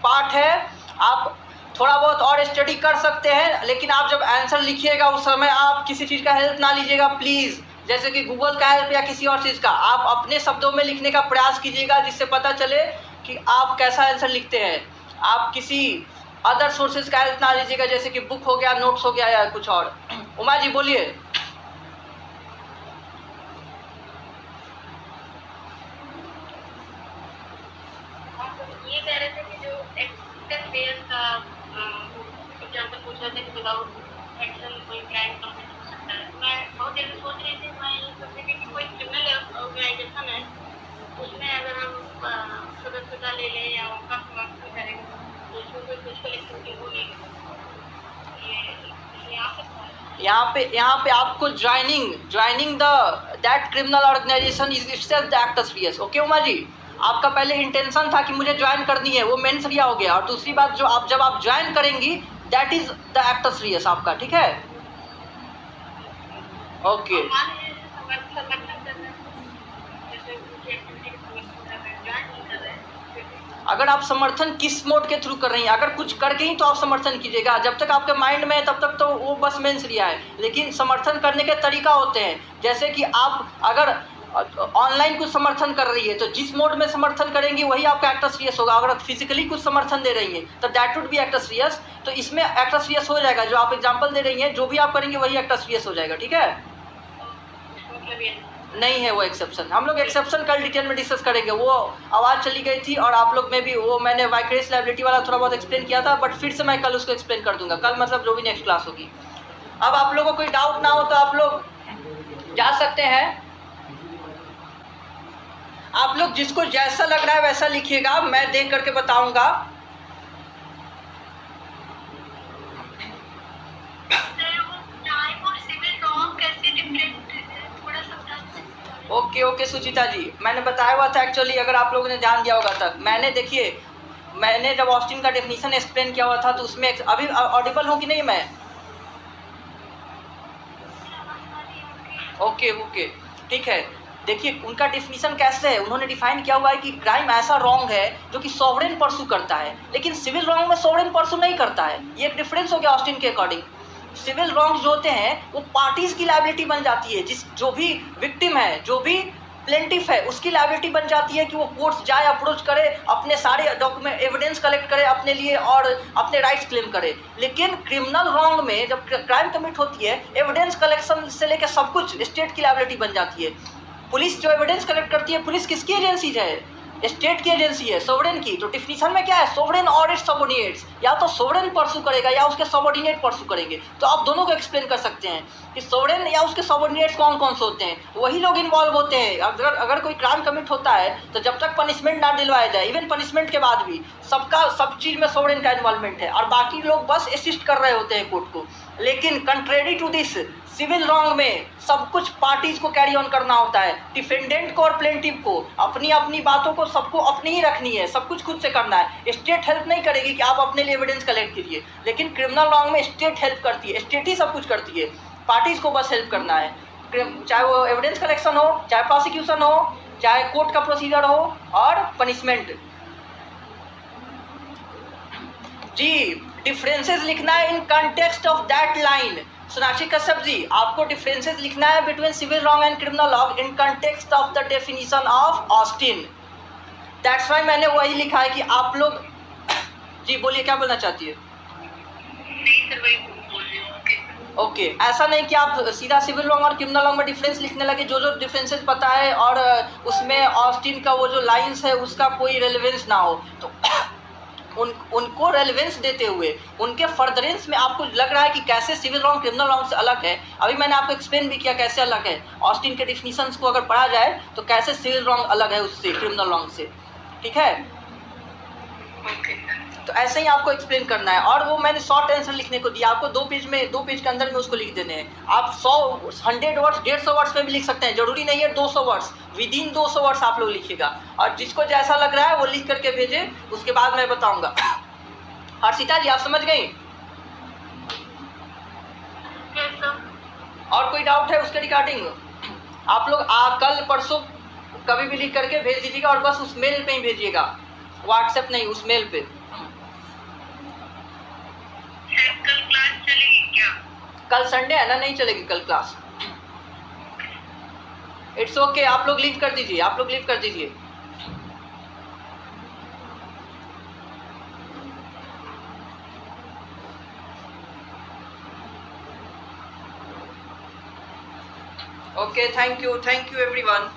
पार्ट है, आप थोड़ा बहुत और स्टडी कर सकते हैं, लेकिन आप जब आंसर लिखिएगा उस समय आप किसी चीज़ का हेल्प ना लीजिएगा प्लीज़, जैसे कि गूगल का हेल्प या किसी और चीज़ का। आप अपने शब्दों में लिखने का प्रयास कीजिएगा, जिससे पता चले कि आप कैसा आंसर लिखते हैं। आप किसी अदर सोर्सेज का हेल्प ना लीजिएगा, जैसे कि बुक हो गया, नोट्स हो गया या कुछ और। उमा जी बोलिए। जैसे कि विदाउट एक्शन कोई क्राइम कमिट हो सकता है। मैं बहुत देर से सोच रही थी, मैं ये सोच रही थी कि कोई क्रिमिनल ऑर्गेनाइजेशन है, उसमें अगर हम सदस्यता ले लें या उनका समर्थन करें तो उसमें कोई फिजिकल एक्टिविटी होगी, ये आ सकता है। यहाँ पे आपको joining the that criminal organisation is itself the act serious. Okay Uma ji, आपका पहले इंटेंशन था कि मुझे ज्वाइन करनी है, वो मेन सरिया हो गया। और दूसरी बात, जो आप जब आप ज्वाइन करेंगी that is the act serious आपका, ठीक है। ओके अगर आप समर्थन किस मोड के थ्रू कर रही हैं, अगर कुछ करके ही तो आप समर्थन कीजिएगा। जब तक आपके माइंड में है तब तक तो वो बस मेन सरिया है। लेकिन समर्थन करने के तरीका होते हैं, जैसे कि आप अगर ऑनलाइन कुछ समर्थन कर रही है तो जिस मोड में समर्थन करेंगी वही आपका एक्ट सीरियस होगा। अगर आप फिजिकली कुछ समर्थन दे रही हैं तो that would be act serious. तो इसमें एक्ट सीरियस हो जाएगा, जो आप एग्जांपल दे रही हैं जो भी आप करेंगे वही एक्ट सीरियस हो जाएगा, ठीक है। नहीं है वो एक्सेप्शन, हम लोग एक्सेप्शन कल डिटेल में डिस्कस करेंगे। वो आवाज़ चली गई थी और आप लोग में भी वो मैंने वाइक्रेस लायबिलिटी वाला थोड़ा बहुत एक्सप्लेन किया था, बट फिर से मैं कल उसको एक्सप्लेन कर दूंगा, कल मतलब जो भी नेक्स्ट क्लास होगी। अब आप लोगों को कोई डाउट ना हो तो आप लोग जा सकते हैं। आप लोग जिसको जैसा लग रहा है वैसा लिखिएगा, मैं देख करके बताऊंगा। ओके सुचिता जी, मैंने बताया हुआ था एक्चुअली, अगर आप लोगों ने ध्यान दिया होगा तक। मैंने जब ऑस्टिन का डेफिनेशन एक्सप्लेन किया हुआ था तो उसमें अभी ऑडिबल हूँ कि नहीं मैं? ओके ठीक है। देखिए उनका डेफिनेशन कैसे है, उन्होंने डिफाइन किया हुआ है कि क्राइम ऐसा रॉन्ग है जो कि सॉवरेन परसू करता है, लेकिन सिविल रॉन्ग में सॉवरेन परसू नहीं करता है। ये एक डिफरेंस हो गया ऑस्टिन के अकॉर्डिंग। सिविल रॉन्ग जो होते हैं वो पार्टीज की लायबिलिटी बन जाती है, जो भी विक्टिम है, जो भी प्लेंटिफ है, उसकी लायबिलिटी बन जाती है कि वो कोर्ट जाए, अप्रोच करे, अपने सारे डॉक्यूमेंट एविडेंस कलेक्ट करे अपने लिए और अपने राइट्स क्लेम करे। लेकिन क्रिमिनल रॉन्ग में जब क्राइम कमिट होती है, एविडेंस कलेक्शन से लेकर सब कुछ स्टेट की लायबिलिटी बन जाती है। पुलिस जो एविडेंस कलेक्ट करती है, पुलिस किसकी एजेंसी है? स्टेट की एजेंसी है, सोवरेन की। तो डिफिनीशन में क्या है, सोवरेन और इट्स सबऑर्डिनेट्स, या तो सोवरेन परसू करेगा या उसके सबऑर्डिनेट परसू करेंगे। तो आप दोनों को एक्सप्लेन कर सकते हैं कि सोवरेन या उसके सबऑर्डिनेट्स कौन कौन से होते हैं, वही लोग इन्वॉल्व होते हैं। अगर कोई क्राइम कमिट होता है तो जब तक पनिशमेंट ना दिलवाया जाए, इवन पनिशमेंट के बाद भी सब चीज़ में सोवरेन का इन्वॉल्वमेंट है, और बाकी लोग बस असिस्ट कर रहे होते हैं कोर्ट को। लेकिन contrary to this, civil wrong में सब कुछ पार्टीज को कैरी ऑन करना होता है। डिफेंडेंट को और प्लेंटिव को अपनी अपनी बातों को सबको अपनी ही रखनी है, सब कुछ खुद से करना है। स्टेट हेल्प नहीं करेगी कि आप अपने लिए एविडेंस कलेक्ट कीजिए, लेकिन क्रिमिनल रॉन्ग में स्टेट हेल्प करती है, स्टेट ही सब कुछ करती है, पार्टीज को बस हेल्प करना है। चाहे वो एविडेंस कलेक्शन हो, चाहे प्रोसिक्यूशन हो, चाहे कोर्ट का प्रोसीजर हो, और पनिशमेंट। जी डिफरेंसेस लिखना है in context of that line. Sonakshi Kashyap ji, आपको डिफरेंसेस लिखना है between civil wrong and criminal law in context of the definition of Austin. That's why मैंने वही लिखा है कि आप लोग जी बोलिए, क्या बोलना चाहती है? नहीं सर, वही बोल रही हूँ। ओके ऐसा नहीं कि आप सीधा सिविल रॉन्ग और क्रिमिनल लॉ में डिफरेंस लिखने लगे, जो डिफरेंसेस पता है और उसमें ऑस्टिन का वो जो लाइन्स है उसका कोई रेलेवेंस ना हो, तो उनको रेलेवेंस देते हुए उनके फर्दरेंस में आपको लग रहा है कि कैसे सिविल रॉन्ग क्रिमिनल रॉन्ग से अलग है। अभी मैंने आपको एक्सप्लेन भी किया कैसे अलग है। ऑस्टिन के डिफिनीशंस को अगर पढ़ा जाए तो कैसे सिविल रॉन्ग अलग है उससे, क्रिमिनल रॉन्ग से, ठीक है। तो ऐसे ही आपको एक्सप्लेन करना है। और वो मैंने शॉर्ट आंसर लिखने को दिया आपको, 2 पेज के अंदर में उसको लिख देने हैं। आप 100 वर्ड्स 150 वर्ड्स में भी लिख सकते हैं, जरूरी नहीं है 200 वर्ड्स, विदिन 200 वर्ड्स आप लोग लिखिएगा। और जिसको जैसा लग रहा है वो लिख करके भेजे, उसके बाद मैं बताऊंगा। हर्षिता जी आप समझ गई? और कोई डाउट है उसके रिगार्डिंग? आप लोग कल परसों कभी भी लिख करके भेज दीजिएगा, और बस उस मेल पे ही भेजिएगा, व्हाट्सएप नहीं, उस मेल पे। कल क्लास चलेगी क्या? कल संडे है ना, नहीं चलेगी कल क्लास। इट्स ओके, आप लोग लीव कर दीजिए, आप लोग लीव कर दीजिए। Okay thank you everyone.